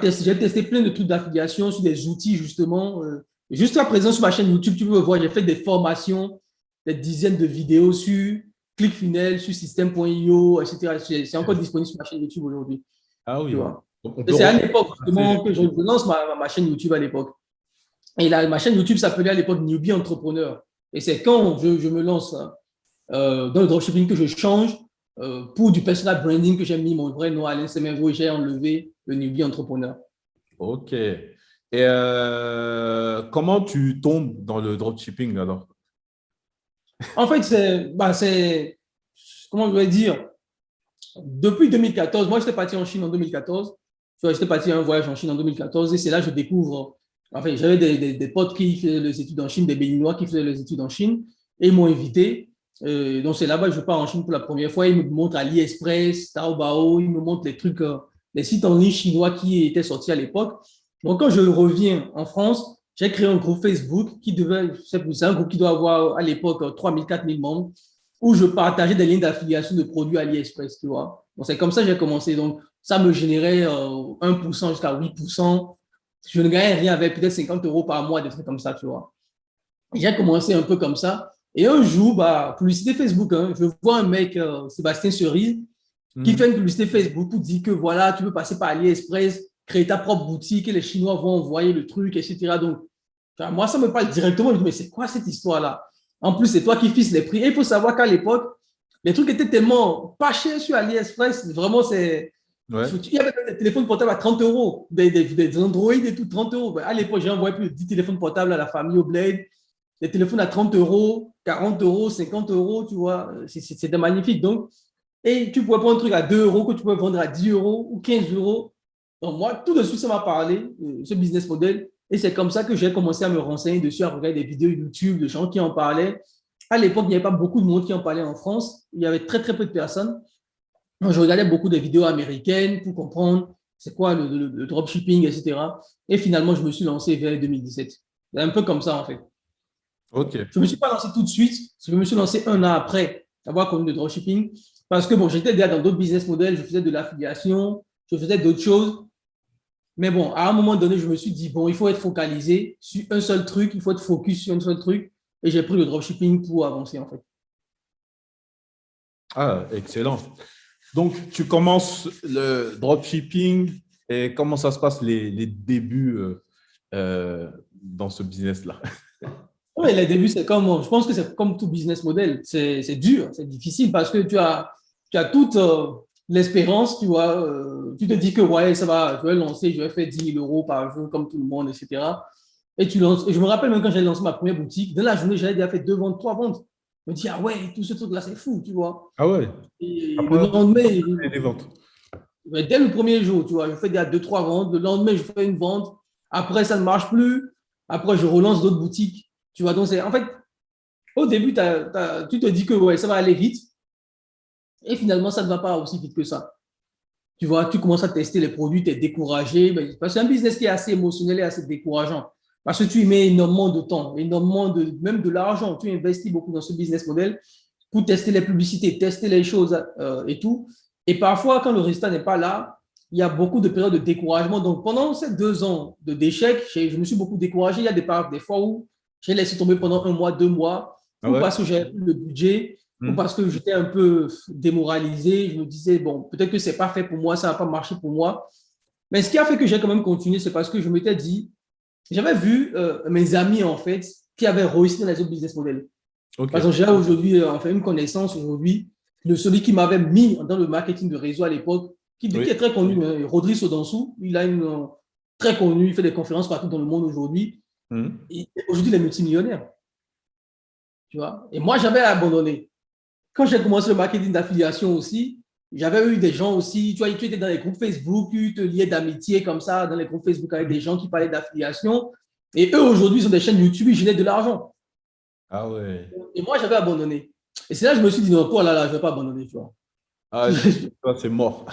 j'ai testé plein de trucs d'affiliation sur des outils, justement. Jusqu'à présent, sur ma chaîne YouTube, tu peux me voir, j'ai fait des formations, des dizaines de vidéos sur ClickFunnels, sur System.io, etc. C'est encore disponible sur ma chaîne YouTube aujourd'hui. Ah Tu oui. vois. Donc, on Et peut c'est à l'époque, repasser. justement, que je lance ma chaîne YouTube à l'époque. Et ma chaîne YouTube s'appelait à l'époque Newbie Entrepreneur. Et c'est quand je me lance dans le dropshipping que je change pour du personal branding que j'ai mis mon vrai nom Alain Semenvo et j'ai enlevé le Newbie Entrepreneur. OK. Et comment tu tombes dans le dropshipping alors? En fait, comment je vais dire, depuis 2014, moi j'étais parti en Chine en 2014, j'étais parti à un voyage en Chine en 2014 et c'est là que je découvre, enfin j'avais des potes qui faisaient les études en Chine, des Béninois qui faisaient les études en Chine et ils m'ont invité. Donc c'est là-bas que je pars en Chine pour la première fois. Ils me montrent AliExpress, Taobao, ils me montrent les trucs, les sites en ligne chinois qui étaient sortis à l'époque. Donc quand je reviens en France, j'ai créé un groupe Facebook c'est un groupe qui doit avoir à l'époque 3000, 4000 membres où je partageais des liens d'affiliation de produits AliExpress, tu vois. Donc, c'est comme ça que j'ai commencé. Donc, ça me générait 1% jusqu'à 8%. Je ne gagnais rien avec peut-être 50 euros par mois, des trucs comme ça, tu vois. J'ai commencé un peu comme ça. Et un jour, bah, publicité Facebook, hein, je vois un mec, Sébastien Cerise, qui fait une publicité Facebook pour dire que voilà, tu peux passer par AliExpress, créer ta propre boutique et les Chinois vont envoyer le truc, etc. Donc, moi, ça me parle directement. Je me dis, mais c'est quoi cette histoire-là? En plus, c'est toi qui fixes les prix. Et il faut savoir qu'à l'époque, les trucs étaient tellement pas chers sur AliExpress. Vraiment, Ouais. il y avait des téléphones portables à 30 euros, des Android et tout, 30 euros. À l'époque, j'ai envoyé plus de 10 téléphones portables à la famille au Blade. Des téléphones à 30 euros, 40 euros, 50 euros, tu vois. C'était magnifique. Donc, et tu pouvais prendre un truc à 2 euros que tu pouvais vendre à 10 euros ou 15 euros. Donc, moi, tout de suite, ça m'a parlé, ce business model. Et c'est comme ça que j'ai commencé à me renseigner dessus, à regarder des vidéos YouTube de gens qui en parlaient. À l'époque, il n'y avait pas beaucoup de monde qui en parlait en France. Il y avait très, très peu de personnes. Donc, je regardais beaucoup de vidéos américaines pour comprendre c'est quoi le dropshipping, etc. Et finalement, je me suis lancé vers 2017. C'est un peu comme ça, en fait. OK. Je ne me suis pas lancé tout de suite. Je me suis lancé un an après avoir connu le dropshipping. Parce que bon, j'étais déjà dans d'autres business models. Je faisais de l'affiliation, je faisais d'autres choses. Mais bon, à un moment donné, je me suis dit, bon, il faut être focalisé sur un seul truc, il faut être focus sur un seul truc. Et j'ai pris le dropshipping pour avancer, en fait. Ah, excellent. Donc, tu commences le dropshipping et comment ça se passe les débuts dans ce business-là? Oui, les débuts, c'est comme, je pense que c'est comme tout business model. C'est dur, c'est difficile parce que tu as toute l'espérance, tu vois. Tu te dis que ouais, ça va, je vais lancer, je vais faire 10 000 euros par jour comme tout le monde, etc. Et tu lances. Et je me rappelle même quand j'ai lancé ma première boutique, dans la journée, j'avais déjà fait 2 ventes, 3 ventes. Je me dis, ah ouais, tout ce truc-là, c'est fou, tu vois. Ah ouais, Et le après lendemain, les ventes. dès le premier jour, tu vois, je fais déjà 2, 3 ventes. Le lendemain, je fais une vente. Après, ça ne marche plus. Après, je relance d'autres boutiques. Tu vois, donc c'est en fait, au début, tu te dis que ouais, ça va aller vite. Et finalement, ça ne va pas aussi vite que ça. Tu vois, tu commences à tester les produits, tu es découragé. Parce que c'est un business qui est assez émotionnel et assez décourageant. Parce que tu y mets énormément de temps, même de l'argent. Tu investis beaucoup dans ce business model pour tester les publicités, tester les choses et tout. Et parfois, quand le résultat n'est pas là, il y a beaucoup de périodes de découragement. Donc, pendant ces 2 ans d'échec, je me suis beaucoup découragé. Il y a des fois où j'ai laissé tomber pendant un mois, 2 mois, Ah ou ouais? parce que j'ai le budget, ou parce que j'étais un peu démoralisé. Je me disais, bon, peut-être que ce n'est pas fait pour moi, ça ne va pas marcher pour moi. Mais ce qui a fait que j'ai quand même continué, c'est parce que je m'étais dit, j'avais vu mes amis, en fait, qui avaient réussi dans les autres business models. Ok. Par exemple, j'ai aujourd'hui enfin, une connaissance aujourd'hui de celui qui m'avait mis dans le marketing de réseau à l'époque, qui est très connu, hein, Rodrigue Sodansou. Il a une très connu, il fait des conférences partout dans le monde aujourd'hui. Et aujourd'hui, il est multimillionnaire. Tu vois? Et moi, j'avais abandonné. Quand j'ai commencé le marketing d'affiliation aussi, j'avais eu des gens aussi, tu vois, tu étais dans les groupes Facebook, tu te liais d'amitié comme ça, dans les groupes Facebook avec des gens qui parlaient d'affiliation. Et eux, aujourd'hui, ils ont des chaînes YouTube, ils génèrent de l'argent. Ah ouais. Et moi, j'avais abandonné. Et c'est là que je me suis dit, non, toi, là, je ne vais pas abandonner, tu vois. Ah, toi, c'est mort.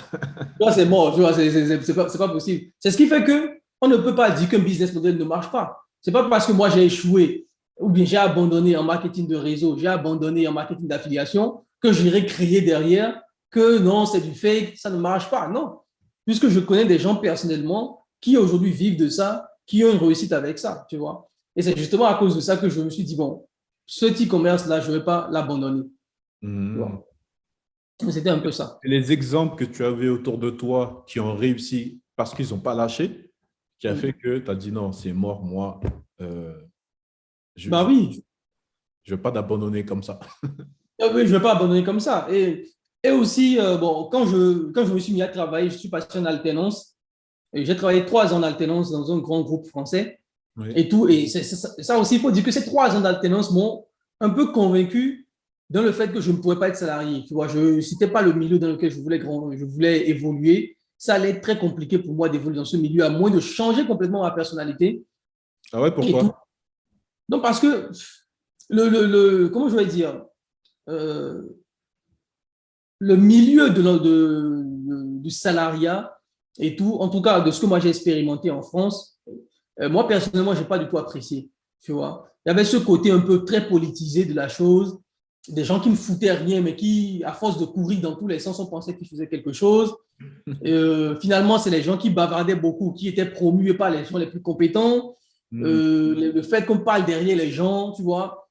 Toi, c'est mort, tu vois, c'est pas possible. C'est ce qui fait qu'on ne peut pas dire qu'un business model ne marche pas. Ce n'est pas parce que moi, j'ai échoué ou bien j'ai abandonné en marketing de réseau, j'ai abandonné en marketing d'affiliation, que j'irai crier derrière que non, c'est du fake, ça ne marche pas. Non. Puisque je connais des gens personnellement qui aujourd'hui vivent de ça, qui ont une réussite avec ça, tu vois. Et c'est justement à cause de ça que je me suis dit, bon, ce petit commerce-là, je ne vais pas l'abandonner. C'était un peu ça. Et les exemples que tu avais autour de toi qui ont réussi parce qu'ils n'ont pas lâché, qui a fait que tu as dit non, c'est mort, moi, je bah oui. Je ne vais pas d'abandonner comme ça. Oui, je ne vais pas abandonner comme ça. Et aussi, bon, quand je me suis mis à travailler, je suis passé en alternance. J'ai travaillé 3 ans en alternance dans un grand groupe français et tout. Et ça aussi, il faut dire que ces 3 ans d'alternance m'ont un peu convaincu dans le fait que je ne pouvais pas être salarié. Tu vois, ce n'était pas le milieu dans lequel je voulais évoluer. Ça allait être très compliqué pour moi d'évoluer dans ce milieu, à moins de changer complètement ma personnalité. Ah ouais, pourquoi? Non, parce que comment je vais dire, le milieu du salariat et tout, en tout cas de ce que moi j'ai expérimenté en France, moi personnellement, je n'ai pas du tout apprécié. Tu vois, il y avait ce côté un peu très politisé de la chose, des gens qui ne foutaient rien, mais qui, à force de courir dans tous les sens, on pensait qu'ils faisaient quelque chose. Finalement, c'est les gens qui bavardaient beaucoup, qui étaient promus par les gens les plus compétents. Le fait qu'on parle derrière les gens, tu vois.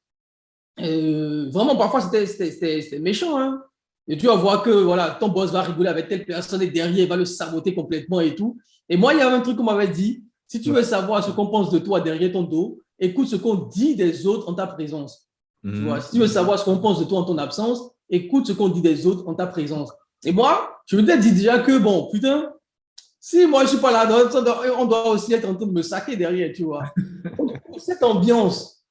Vraiment, parfois, c'était méchant. Hein. Et tu vas voir que voilà, ton boss va rigoler avec telle personne et derrière, il va le saboter complètement et tout. Et moi, il y avait un truc qu'on m'avait dit, si tu veux savoir ce qu'on pense de toi derrière ton dos, écoute ce qu'on dit des autres en ta présence. Tu vois, si tu veux savoir ce qu'on pense de toi en ton absence, écoute ce qu'on dit des autres en ta présence. Et moi, je me dis déjà que, bon, putain, si moi je ne suis pas là, on doit aussi être en train de me saquer derrière, tu vois. Donc, cette ambiance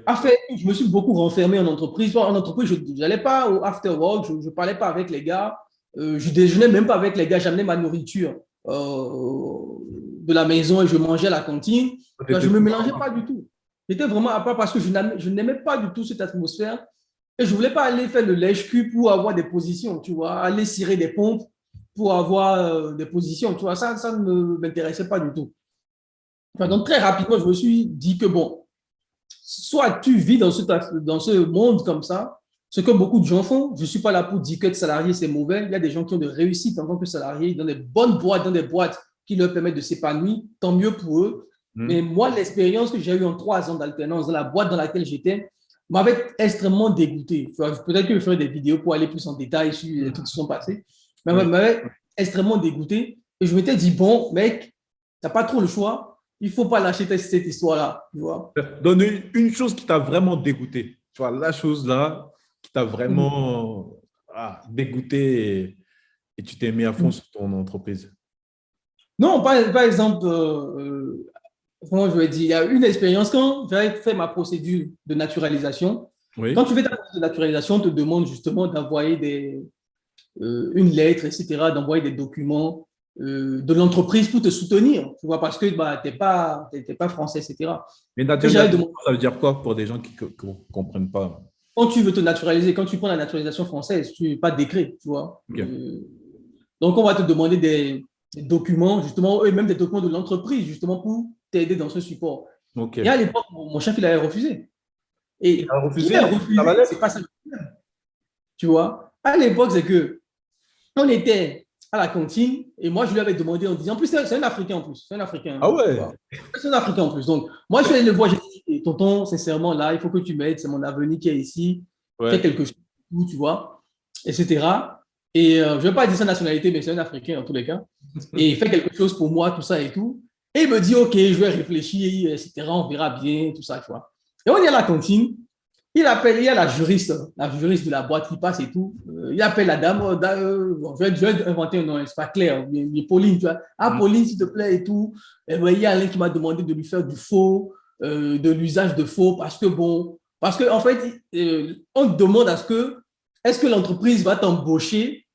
a fait que je me suis beaucoup renfermé en entreprise. En entreprise, je n'allais pas au after work, je ne parlais pas avec les gars, je déjeunais même pas avec les gars, j'amenais ma nourriture de la maison et je mangeais à la cantine. Je ne me mélangeais pas du tout. J'étais vraiment à part parce que je n'aimais pas du tout cette atmosphère et je ne voulais pas aller faire le lèche-cul pour avoir des positions, tu vois, aller cirer des pompes pour avoir des positions, tu vois, ça ne m'intéressait pas du tout. Enfin, donc, très rapidement, je me suis dit que bon, soit tu vis dans ce monde comme ça, ce que beaucoup de gens font. Je ne suis pas là pour dire que être salarié, c'est mauvais. Il y a des gens qui ont de réussite en tant que salariés dans des bonnes boîtes, dans des boîtes qui leur permettent de s'épanouir, tant mieux pour eux. Mais moi, l'expérience que j'ai eue en 3 ans d'alternance dans la boîte dans laquelle j'étais m'avait extrêmement dégoûté. Peut-être que je ferai des vidéos pour aller plus en détail sur les trucs qui sont passés. Mais m'avait extrêmement dégoûté. Et je m'étais dit, bon, mec, tu n'as pas trop le choix. Il ne faut pas lâcher cette histoire-là. Donne une chose qui t'a vraiment dégoûté. Tu vois, la chose là qui t'a vraiment dégoûté et tu t'es mis à fond sur ton entreprise. Non, par exemple, comment je vais dire, il y a une expérience quand j'avais fait ma procédure de naturalisation. Oui. Quand tu fais ta procédure de naturalisation, on te demande justement d'envoyer une lettre, etc., d'envoyer des documents de l'entreprise pour te soutenir, tu vois, parce que tu n'es pas français, etc. Mais naturalisation, ça veut dire quoi pour des gens qui ne comprennent pas? Quand tu veux te naturaliser, quand tu prends la naturalisation française, tu n'es pas décret, tu vois. Okay. Donc, on va te demander des documents, justement, et même des documents de l'entreprise, justement, pour t'aider dans ce support. Okay. Et à l'époque, mon chef, il avait refusé. Et il a refusé, c'est pas ça le problème. Tu vois, à l'époque, c'est que on était à la cantine et moi, je lui avais demandé en disant, en plus, c'est un Africain en plus. C'est un Africain. Ah ouais. C'est un Africain en plus. Donc, moi, je suis allé le voir, j'ai dit, tonton, sincèrement, là, il faut que tu m'aides, c'est mon avenir qui est ici. Ouais. Fais quelque chose. tout, tu vois, etc. Et je ne vais pas dire sa nationalité, mais c'est un Africain dans tous les cas. Et il fait quelque chose pour moi, tout ça et tout. Et il me dit, OK, je vais réfléchir, etc. On verra bien, tout ça, tu vois. Et on est à la cantine. Il y a la juriste de la boîte qui passe et tout. Il appelle la dame. Bon, je vais inventer un nom, c'est pas clair, mais Pauline, tu vois. Ah, Pauline, s'il te plaît, et tout. Et ben, il y a Alain qui m'a demandé de lui faire du faux, de l'usage de faux, parce que en fait, on demande est-ce que l'entreprise va t'embaucher,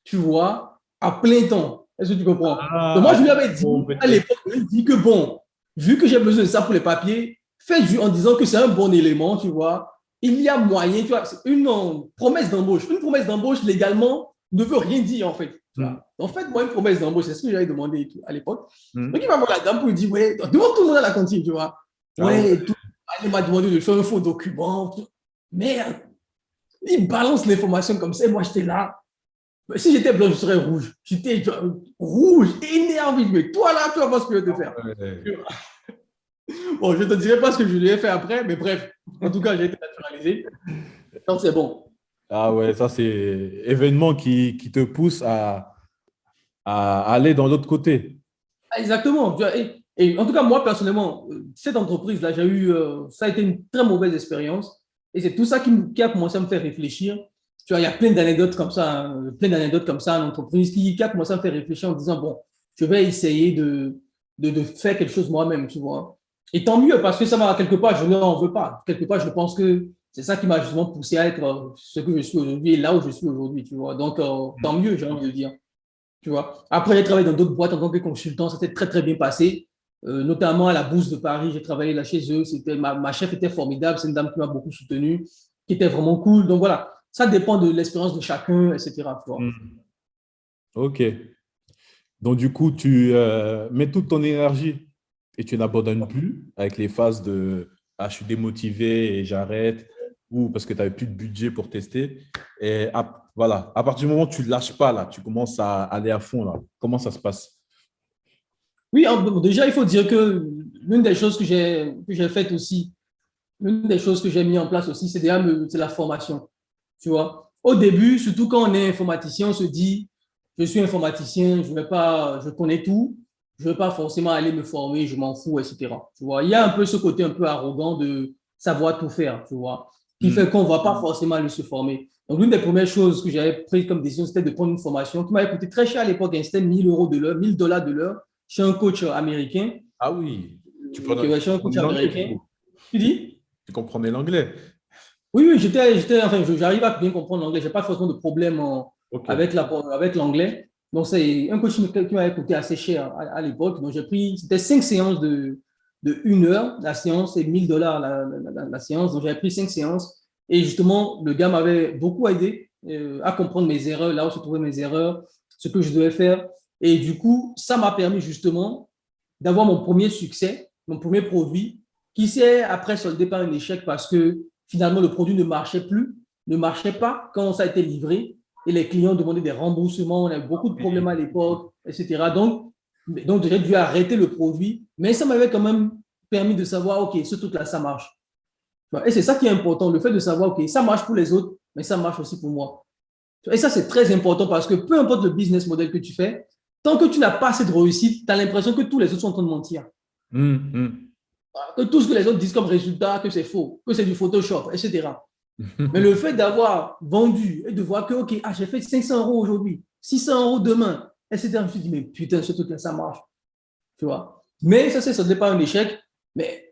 tu vois, à plein temps? Est-ce que tu comprends? Donc, moi, je lui avais dit, bon, à l'époque, je lui ai dit que bon, vu que j'ai besoin de ça pour les papiers, fais en disant que c'est un bon élément, tu vois. Il y a moyen, tu vois, une promesse d'embauche. Une promesse d'embauche, légalement, ne veut rien dire, en fait. Tu vois. En fait, moi, une promesse d'embauche, c'est ce que j'avais demandé à l'époque. Donc, il va voir la dame pour lui dire, ouais, devant tout le monde à la cantine, tu vois. Ouais, tout. Elle m'a demandé de faire un faux document. Merde. Il balance l'information comme ça, et moi, j'étais là. Si j'étais blanc, je serais rouge. J'étais rouge, énervé. Mais toi, là, tu vas voir ce que je vais te faire. Bon, je ne te dirai pas ce que je lui ai fait après, mais bref, en tout cas, j'ai été naturalisé. Donc, c'est bon. Ah ouais, ça, c'est événement qui te pousse à aller dans l'autre côté. Exactement. Et en tout cas, moi, personnellement, cette entreprise-là, ça a été une très mauvaise expérience. Et c'est tout ça qui a commencé à me faire réfléchir. Tu vois, il y a plein d'anecdotes comme ça, plein d'anecdotes comme ça en entreprise qui a commencé à me faire réfléchir en disant, bon, je vais essayer de faire quelque chose moi-même, tu vois. Et tant mieux, parce que ça m'a, quelque part, je ne l'en veux pas. Quelque part, je pense que c'est ça qui m'a justement poussé à être ce que je suis aujourd'hui et là où je suis aujourd'hui, tu vois. Donc, tant mieux, j'ai envie de dire. Tu vois. Après, j'ai travaillé dans d'autres boîtes en tant que consultant, ça s'est très, très bien passé. Notamment à la Bourse de Paris, j'ai travaillé là chez eux. Ma chef était formidable, c'est une dame qui m'a beaucoup soutenu, qui était vraiment cool. Donc voilà, ça dépend de l'expérience de chacun, etc. Tu vois. Ok. Donc, du coup, tu mets toute ton énergie et tu n'abandonnes plus avec les phases de ah, je suis démotivé et j'arrête ou parce que tu n'avais plus de budget pour tester. Et voilà, à partir du moment où tu ne lâches pas, là, tu commences à aller à fond. Là. Comment ça se passe? Oui, déjà, il faut dire que l'une des choses que j'ai faites aussi, l'une des choses que j'ai mis en place aussi, c'est la formation. Tu vois. Au début, surtout quand on est informaticien, on se dit, je suis informaticien, je connais tout, je ne vais pas forcément aller me former, je m'en fous, etc. Tu vois. Il y a un peu ce côté un peu arrogant de savoir tout faire, tu vois, qui fait qu'on ne va pas forcément aller se former. Donc, l'une des premières choses que j'avais pris comme décision, c'était de prendre une formation qui m'avait coûté très cher à l'époque, c'était 1000 euros de l'heure, 1000 dollars de l'heure, chez un coach américain. Ah oui, Chez un coach comprenais l'anglais, du américain. coup. Tu dis? Tu comprenais l'anglais. Oui, oui, enfin, j'arrive à bien comprendre l'anglais. Je n'ai pas forcément de problème Ok. avec l'anglais. Donc, c'est un coach qui m'avait coûté assez cher à l'époque. Donc, c'était 5 séances de 1 heure. La séance, c'est 1000 dollars la séance. Donc, j'avais pris 5 séances. Et justement, le gars m'avait beaucoup aidé à comprendre mes erreurs, là où se trouvaient mes erreurs, ce que je devais faire. Et du coup, ça m'a permis justement d'avoir mon premier succès, mon premier produit, qui s'est après soldé par un échec parce que finalement le produit ne marchait plus, ne marchait pas quand ça a été livré et les clients demandaient des remboursements, on avait beaucoup de problèmes à l'époque, etc. Donc j'ai dû arrêter le produit, mais ça m'avait quand même permis de savoir, OK, ce truc-là, ça marche. Et c'est ça qui est important, le fait de savoir, OK, ça marche pour les autres, mais ça marche aussi pour moi. Et ça, c'est très important parce que peu importe le business model que tu fais, tant que tu n'as pas assez de réussite, tu as l'impression que tous les autres sont en train de mentir. Que tout ce que les autres disent comme résultat, que c'est faux, que c'est du Photoshop, etc. Mais le fait d'avoir vendu et de voir que, OK, j'ai fait 500 euros aujourd'hui, 600 euros demain, etc. Je me suis dit, mais putain, ce truc-là, ça marche. Tu vois. Mais ça n'est pas un échec.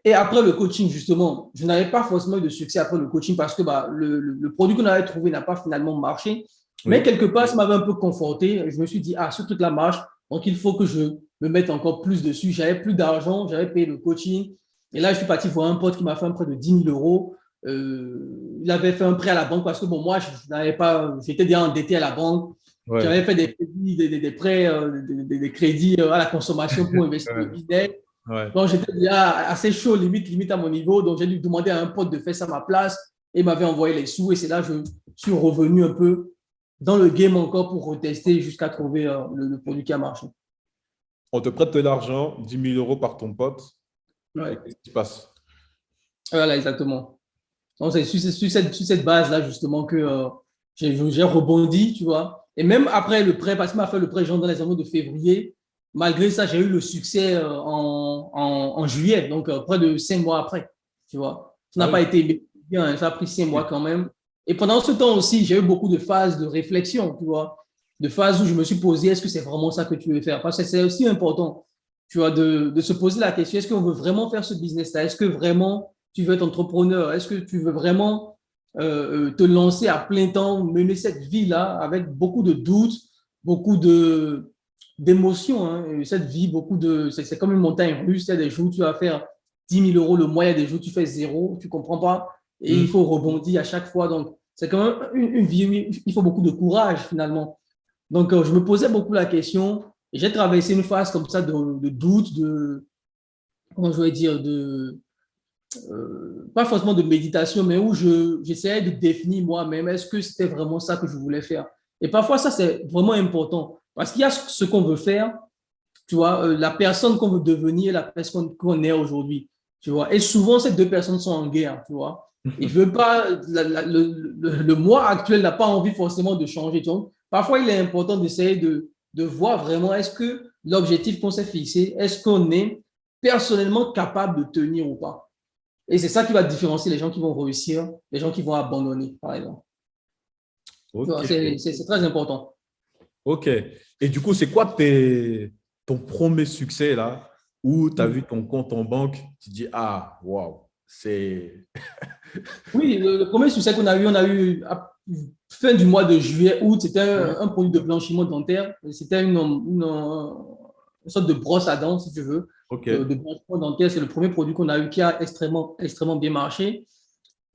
Et après le coaching, justement, je n'avais pas forcément eu de succès après le coaching parce que le produit qu'on avait trouvé n'a pas finalement marché. Mais Oui. quelque part, ça m'avait un peu conforté. Je me suis dit, ce truc-là marche, donc il faut que je me mette encore plus dessus. J'avais plus d'argent, j'avais payé le coaching. Et là, je suis parti voir un pote qui m'a fait un prêt de 10 000 euros. Il avait fait un prêt à la banque parce que bon, moi, je n'avais pas, j'étais déjà endetté à la banque. Ouais. J'avais fait des crédits, des prêts, des crédits à la consommation pour investir le business. Ouais. Donc, j'étais déjà assez chaud, limite à mon niveau. Donc, j'ai dû demander à un pote de faire ça à ma place et il m'avait envoyé les sous. Et c'est là que je suis revenu un peu dans le game encore pour retester jusqu'à trouver le produit qui a marché. On te prête de l'argent, 10 000 euros par ton pote. Ouais. Et qu'est-ce qui se passe? Voilà, exactement. Donc, c'est sur cette base-là, justement, que J'ai rebondi, tu vois. Et même après le prêt, parce qu'il m'a fait le prêt genre dans les environs de février, malgré ça, j'ai eu le succès en juillet, donc près de 5 mois après, tu vois. Ça n'a Ah pas oui. été bien, ça a pris 5 mois quand même. Et pendant ce temps aussi, j'ai eu beaucoup de phases de réflexion, tu vois, de phases où je me suis posé, est-ce que c'est vraiment ça que tu veux faire? Parce que c'est aussi important, tu vois, de se poser la question, est-ce qu'on veut vraiment faire ce business-là? Est-ce que vraiment tu veux être entrepreneur? Est-ce que tu veux vraiment te lancer à plein temps, mener cette vie-là avec beaucoup de doutes, beaucoup d'émotions, hein. Cette vie, c'est comme une montagne russe. Il y a des jours où tu vas faire 10 000 € le mois, il y a des jours où tu fais zéro, tu ne comprends pas, et il Hmm. faut rebondir à chaque fois. Donc, c'est quand même une vie où il faut beaucoup de courage finalement. Donc, je me posais beaucoup la question, et j'ai traversé une phase comme ça de doute, comment je vais dire, pas forcément de méditation, mais où j'essayais de définir moi-même, est-ce que c'était vraiment ça que je voulais faire? Et parfois, ça, c'est vraiment important, parce qu'il y a ce qu'on veut faire, tu vois, la personne qu'on veut devenir et la personne qu'on est aujourd'hui, tu vois. Et souvent, ces deux personnes sont en guerre, tu vois. Et je veux pas, le moi actuel n'a pas envie forcément de changer. Donc, parfois, il est important d'essayer de voir vraiment est-ce que l'objectif qu'on s'est fixé, est-ce qu'on est personnellement capable de tenir ou pas. Et c'est ça qui va différencier les gens qui vont réussir, les gens qui vont abandonner, par exemple. Tu Ok. vois, c'est très important. Ok. Et du coup, c'est quoi ton premier succès là où tu as vu ton compte en banque, tu dis, ah, waouh, c'est. Oui, le premier succès qu'on a eu, à fin du mois de juillet, août, c'était un produit de blanchiment dentaire. C'était une sorte de brosse à dents, si tu veux, Ok. de blanchiment dentaire. C'est le premier produit qu'on a eu qui a extrêmement, extrêmement bien marché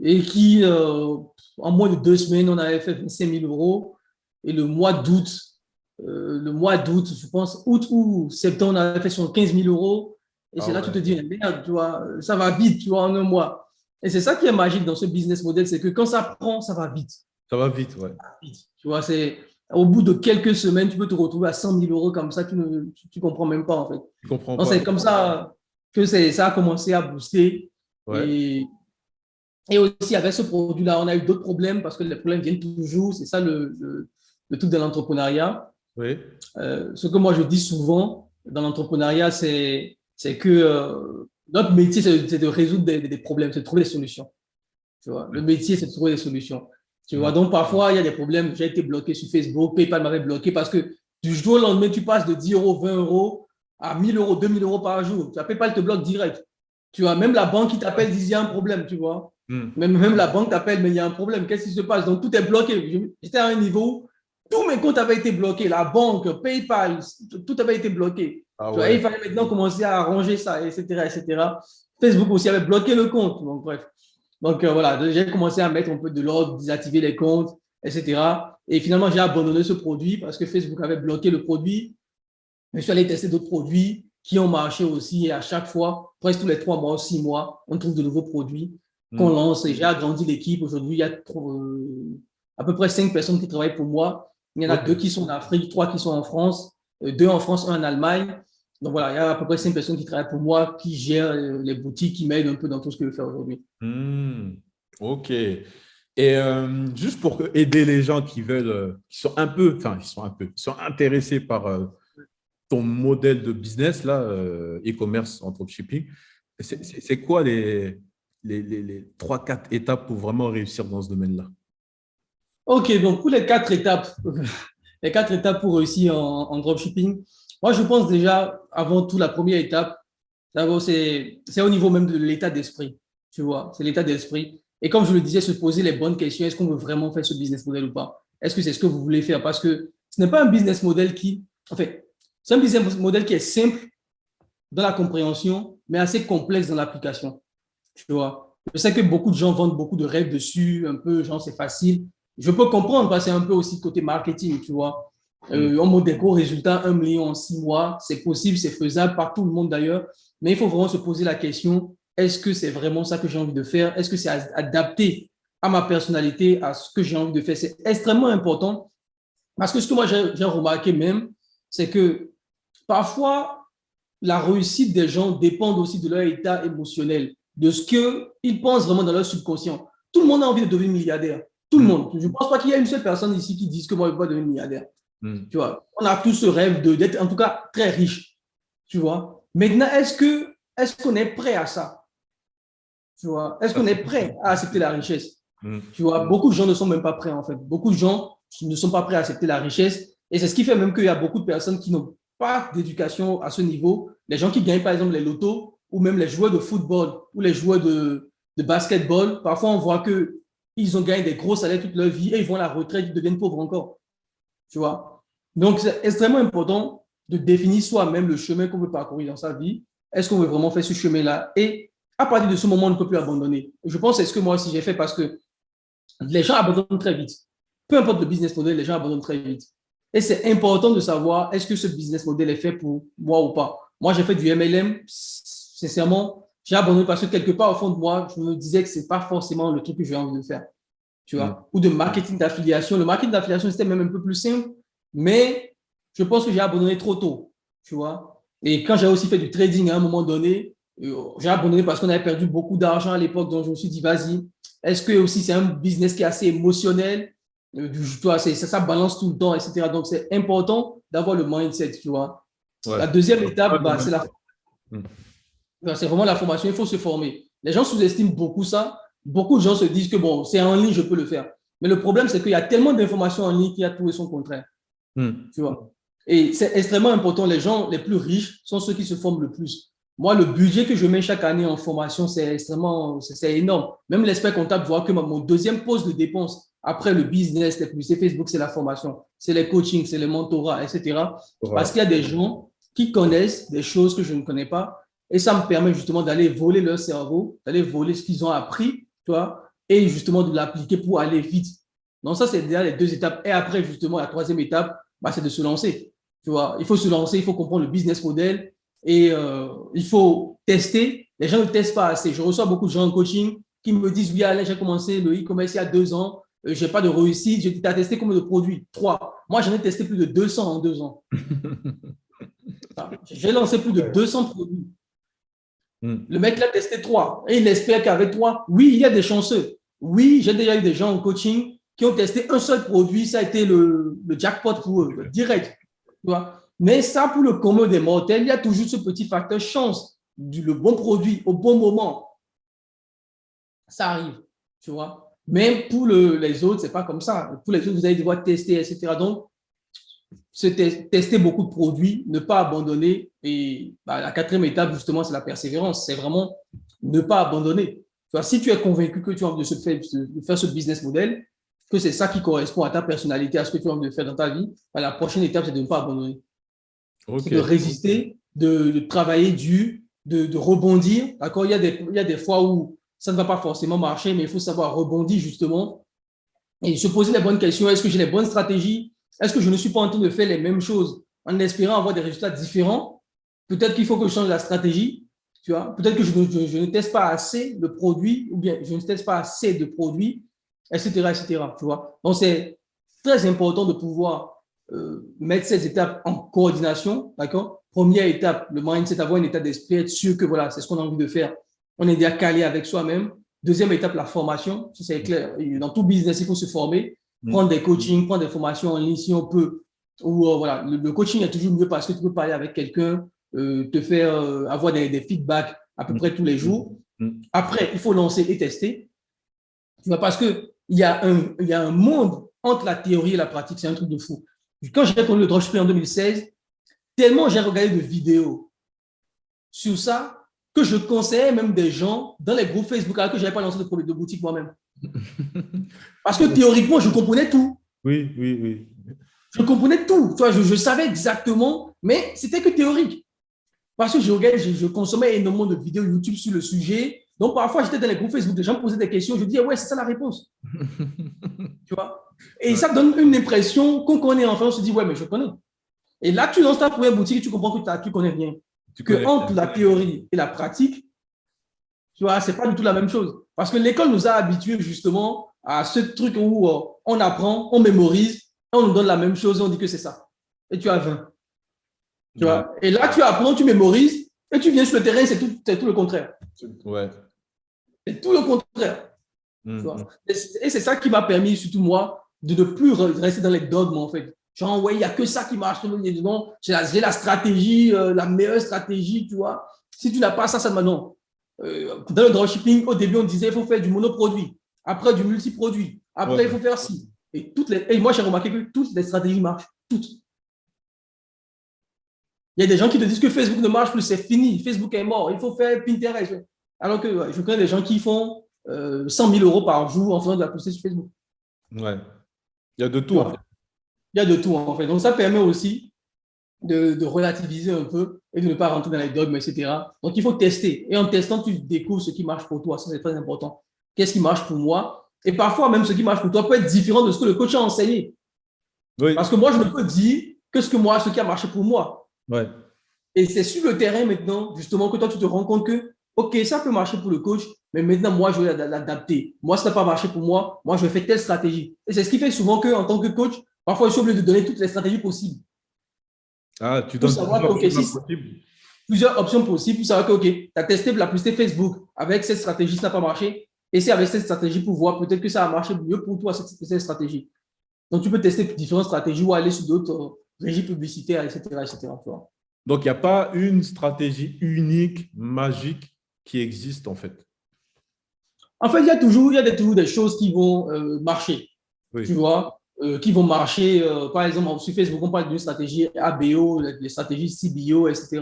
et qui, en moins de 2 semaines, on avait fait 25 000 €. Et le mois d'août, je pense, août ou septembre, on avait fait sur 15 000 €. Et Ah c'est là que tu te ouais. dis, merde, tu vois, ça va vite, tu vois, en un mois. Et c'est ça qui est magique dans ce business model, c'est que quand ça prend, ça va vite. Ça va vite, ouais. Vite. Tu vois, c'est au bout de quelques semaines, tu peux te retrouver à 100 000 € comme ça, tu comprends même pas en fait. Tu comprends Donc pas. c'est comme ça que ça a commencé à booster. Ouais. Et, et aussi avec ce produit-là, on a eu d'autres problèmes parce que les problèmes viennent toujours. C'est ça le truc de l'entrepreneuriat. Oui. Ce que moi je dis souvent dans l'entrepreneuriat, c'est que notre métier, c'est de résoudre des problèmes, c'est de trouver des solutions. Tu vois, le métier, c'est de trouver des solutions. Tu vois, Hmm. donc parfois, il y a des problèmes. J'ai été bloqué sur Facebook, PayPal m'avait bloqué parce que du jour au lendemain, tu passes de 10 €, 20 € à 1 000 €, 2 000 € par jour. Tu vois, PayPal te bloque direct. Tu vois, même la banque qui t'appelle dit il y a un problème, tu vois. Hmm. Même la banque t'appelle, mais il y a un problème. Qu'est-ce qui se passe? Donc, tout est bloqué. J'étais à un niveau où tous mes comptes avaient été bloqués. La banque, PayPal, tout avait été bloqué. Ah Tu vois, et ouais. il fallait maintenant commencer à arranger ça, etc., etc. Facebook aussi avait bloqué le compte. Donc, bref. Donc, voilà, j'ai commencé à mettre un peu de l'ordre, désactiver les comptes, etc. Et finalement, j'ai abandonné ce produit parce que Facebook avait bloqué le produit. Je suis allé tester d'autres produits qui ont marché aussi. Et à chaque fois, presque tous les 3 mois ou 6 mois, on trouve de nouveaux produits qu'on Hmm. lance. Et j'ai agrandi l'équipe. Aujourd'hui, il y a à peu près 5 personnes qui travaillent pour moi. Il y en a Ok. 2 qui sont en Afrique, 3 qui sont en France, 2 en France, 1 en Allemagne. Donc voilà, il y a à peu près 5 personnes qui travaillent pour moi, qui gèrent les boutiques, qui m'aident un peu dans tout ce que je fais aujourd'hui. Hmm. Ok. Et juste pour aider les gens qui veulent, qui sont un peu, enfin, ils sont intéressés par ton modèle de business, là, e-commerce, en dropshipping, c'est quoi les 3, 4 étapes pour vraiment réussir dans ce domaine-là? Ok, donc pour les 4 étapes, les 4 étapes pour réussir en dropshipping, moi je pense déjà, avant tout, la première étape, d'abord c'est au niveau même de l'état d'esprit, tu vois, c'est l'état d'esprit. Et comme je le disais, se poser les bonnes questions, est-ce qu'on veut vraiment faire ce business model ou pas? Est-ce que c'est ce que vous voulez faire? Parce que ce n'est pas un business model en fait, c'est un business model qui est simple dans la compréhension, mais assez complexe dans l'application. Tu vois. Je sais que beaucoup de gens vendent beaucoup de rêves dessus, un peu, genre, c'est facile. Je peux comprendre parce que c'est un peu aussi côté marketing, tu vois. Hmm. On montre des gros résultats, 1 million en 6 mois, c'est possible, c'est faisable par tout le monde d'ailleurs, mais il faut vraiment se poser la question, est-ce que c'est vraiment ça que j'ai envie de faire? Est-ce que c'est adapté à ma personnalité, à ce que j'ai envie de faire? C'est extrêmement important parce que ce que moi j'ai remarqué même, c'est que parfois, la réussite des gens dépend aussi de leur état émotionnel, de ce qu'ils pensent vraiment dans leur subconscient. Tout le monde a envie de devenir milliardaire. Tout le monde. Je ne pense pas qu'il y ait une seule personne ici qui dise que moi, je ne vais pas devenir milliardaire. Tu vois, on a tous ce rêve d'être en tout cas très riche. Tu vois. Maintenant, est-ce qu'on est prêt à ça? Tu vois, est-ce qu'on est prêt à accepter la richesse? Tu vois, beaucoup de gens ne sont même pas prêts en fait. Beaucoup de gens ne sont pas prêts à accepter la richesse. Et c'est ce qui fait même qu'il y a beaucoup de personnes qui n'ont pas d'éducation à ce niveau. Les gens qui gagnent par exemple les lotos ou même les joueurs de football ou les joueurs de basketball, parfois on voit qu'ils ont gagné des gros salaires toute leur vie et ils vont à la retraite, ils deviennent pauvres encore. Tu vois? Donc c'est extrêmement important de définir soi-même le chemin qu'on veut parcourir dans sa vie. Est-ce qu'on veut vraiment faire ce chemin-là? Et à partir de ce moment, on ne peut plus abandonner. Je pense que c'est ce que moi aussi j'ai fait parce que les gens abandonnent très vite. Peu importe le business model, les gens abandonnent très vite. Et c'est important de savoir est-ce que ce business model est fait pour moi ou pas. Moi, j'ai fait du MLM. Sincèrement, j'ai abandonné parce que quelque part, au fond de moi, je me disais que ce n'est pas forcément le truc que j'ai envie de faire. Tu vois? Ou de marketing d'affiliation. Le marketing d'affiliation, c'était même un peu plus simple, mais je pense que j'ai abandonné trop tôt. Tu vois? Et quand j'ai aussi fait du trading à un moment donné, j'ai abandonné parce qu'on avait perdu beaucoup d'argent à l'époque, donc je me suis dit, vas-y, est-ce que aussi c'est un business qui est assez émotionnel? Ça balance tout le temps, etc. Donc, c'est important d'avoir le mindset, tu vois. Ouais. La deuxième étape, c'est vraiment la formation. Il faut se former. Les gens sous-estiment beaucoup ça. Beaucoup de gens se disent que bon, c'est en ligne, je peux le faire. Mais le problème, c'est qu'il y a tellement d'informations en ligne qu'il y a tout et son contraire. Tu vois. Et c'est extrêmement important. Les gens les plus riches sont ceux qui se forment le plus. Moi, le budget que je mets chaque année en formation, c'est énorme. Même l'expert comptable voit que mon deuxième poste de dépense après le business, les publicités Facebook, c'est la formation, c'est les coachings, c'est le mentorat, etc. Parce qu'il y a des gens qui connaissent des choses que je ne connais pas et ça me permet justement d'aller voler leur cerveau, d'aller voler ce qu'ils ont appris, tu vois, et justement de l'appliquer pour aller vite. Donc ça, c'est déjà les deux étapes. Et après, justement, la troisième étape, c'est de se lancer. Tu vois, il faut se lancer, il faut comprendre le business model et il faut tester. Les gens ne testent pas assez. Je reçois beaucoup de gens en coaching qui me disent, oui, Alain, j'ai commencé le e-commerce il y a 2 ans, je n'ai pas de réussite. Je dis, tu as testé combien de produits? 3. Moi, j'en ai testé plus de 200 en 2 ans. J'ai lancé plus de 200 produits. Le mec l'a testé 3 et il espère qu'avec 3, oui, il y a des chanceux. Oui, j'ai déjà eu des gens en coaching qui ont testé un seul produit, ça a été le jackpot pour eux, direct. Tu vois? Mais ça, pour le commun des mortels, il y a toujours ce petit facteur chance, le bon produit au bon moment. Ça arrive, tu vois. Mais pour les autres, ce n'est pas comme ça. Pour les autres, vous allez devoir tester, etc. Donc, tester beaucoup de produits, ne pas abandonner. Et la quatrième étape, justement, c'est la persévérance. C'est vraiment ne pas abandonner. Tu vois, si tu es convaincu que tu as envie de faire ce business model, que c'est ça qui correspond à ta personnalité, à ce que tu as envie de faire dans ta vie, la prochaine étape, c'est de ne pas abandonner. Okay. C'est de résister, de travailler dur, de rebondir. D'accord? Il y a des fois où ça ne va pas forcément marcher, mais il faut savoir rebondir justement et se poser les bonnes questions. Est-ce que j'ai les bonnes stratégies? Est-ce que je ne suis pas en train de faire les mêmes choses en espérant avoir des résultats différents? Peut-être qu'il faut que je change la stratégie. Tu vois? Peut-être que je ne teste pas assez de produits ou bien je ne teste pas assez de produits, etc., etc. Tu vois? Donc, c'est très important de pouvoir mettre ces étapes en coordination. D'accord? Première étape, le mindset, avoir une état d'esprit, être sûr que voilà, c'est ce qu'on a envie de faire. On est déjà calé avec soi-même. Deuxième étape, la formation. Ça, c'est clair. Dans tout business, il faut se former, prendre des coachings, prendre des formations en ligne si on peut. Ou voilà, le coaching est toujours mieux parce que tu peux parler avec quelqu'un, te faire avoir des feedbacks à peu près tous les jours. Après, il faut lancer et tester. Tu vois, parce qu'il y a un monde entre la théorie et la pratique. C'est un truc de fou. Quand j'ai connu le dropshipping en 2016, tellement j'ai regardé de vidéos sur ça que je conseillais même des gens dans les groupes Facebook alors que je n'avais pas lancé de boutique moi-même. Parce que théoriquement, je comprenais tout. Oui, oui, oui. Je comprenais tout. Tu vois, je savais exactement, mais c'était que théorique. Parce que je consommais énormément de vidéos YouTube sur le sujet. Donc, parfois, j'étais dans les groupes Facebook, les gens me posaient des questions. Je disais, ouais, c'est ça la réponse. Tu vois? Et ça donne une impression qu'on connaît. Enfin, on se dit, ouais, mais je connais. Et là, tu lances ta première boutique et tu comprends que tu connais rien. Entre la théorie et la pratique, tu vois, c'est pas du tout la même chose. Parce que l'école nous a habitués justement à ce truc où on apprend, on mémorise, on nous donne la même chose et on dit que c'est ça. Et tu as 20. Tu vois? Et là, tu apprends, tu mémorises et tu viens sur le terrain, c'est tout le contraire. Ouais. C'est tout le contraire. Tu vois. Et c'est ça qui m'a permis, surtout moi, de ne plus rester dans les dogmes, en fait. Genre, ouais, il n'y a que ça qui marche. Non, j'ai la stratégie, la meilleure stratégie, tu vois. Si tu n'as pas ça, ça ne non. Dans le dropshipping, au début, on disait il faut faire du monoproduit, après du multiproduit, après il faut faire ci. Et moi, j'ai remarqué que toutes les stratégies marchent. Toutes. Il y a des gens qui te disent que Facebook ne marche plus, c'est fini, Facebook est mort, il faut faire Pinterest. Alors que je connais des gens qui font 100 000 euros par jour en faisant de la publicité sur Facebook. Ouais. Il y a de tout, en fait. Il y a de tout, en fait. Donc, ça permet aussi de relativiser un peu et de ne pas rentrer dans les dogmes, etc. Donc, il faut tester. Et en testant, tu découvres ce qui marche pour toi. Ça, c'est très important. Qu'est-ce qui marche pour moi? Et parfois, même ce qui marche pour toi peut être différent de ce que le coach a enseigné. Oui. Parce que moi, je ne peux dire que ce qui a marché pour moi. Ouais. Et c'est sur le terrain maintenant, justement, que toi, tu te rends compte que, OK, ça peut marcher pour le coach, mais maintenant, moi, je vais l'adapter. Moi, ça n'a pas marché pour moi. Moi, je vais faire telle stratégie. Et c'est ce qui fait souvent qu'en tant que coach, parfois, je suis obligé de donner toutes les stratégies possibles. Ah, tu donnes plusieurs options possibles pour savoir que, OK, tu as testé la publicité Facebook avec cette stratégie, ça n'a pas marché. Et c'est avec cette stratégie pour voir peut-être que ça a marché mieux pour toi, cette stratégie. Donc, tu peux tester différentes stratégies ou aller sur d'autres régies publicitaires, etc. etc. Donc, il n'y a pas une stratégie unique, magique qui existe, en fait. En fait, il y a toujours des choses qui vont marcher, tu vois, qui vont marcher. Par exemple, sur Facebook, on parle d'une stratégie ABO, les stratégies CBO, etc.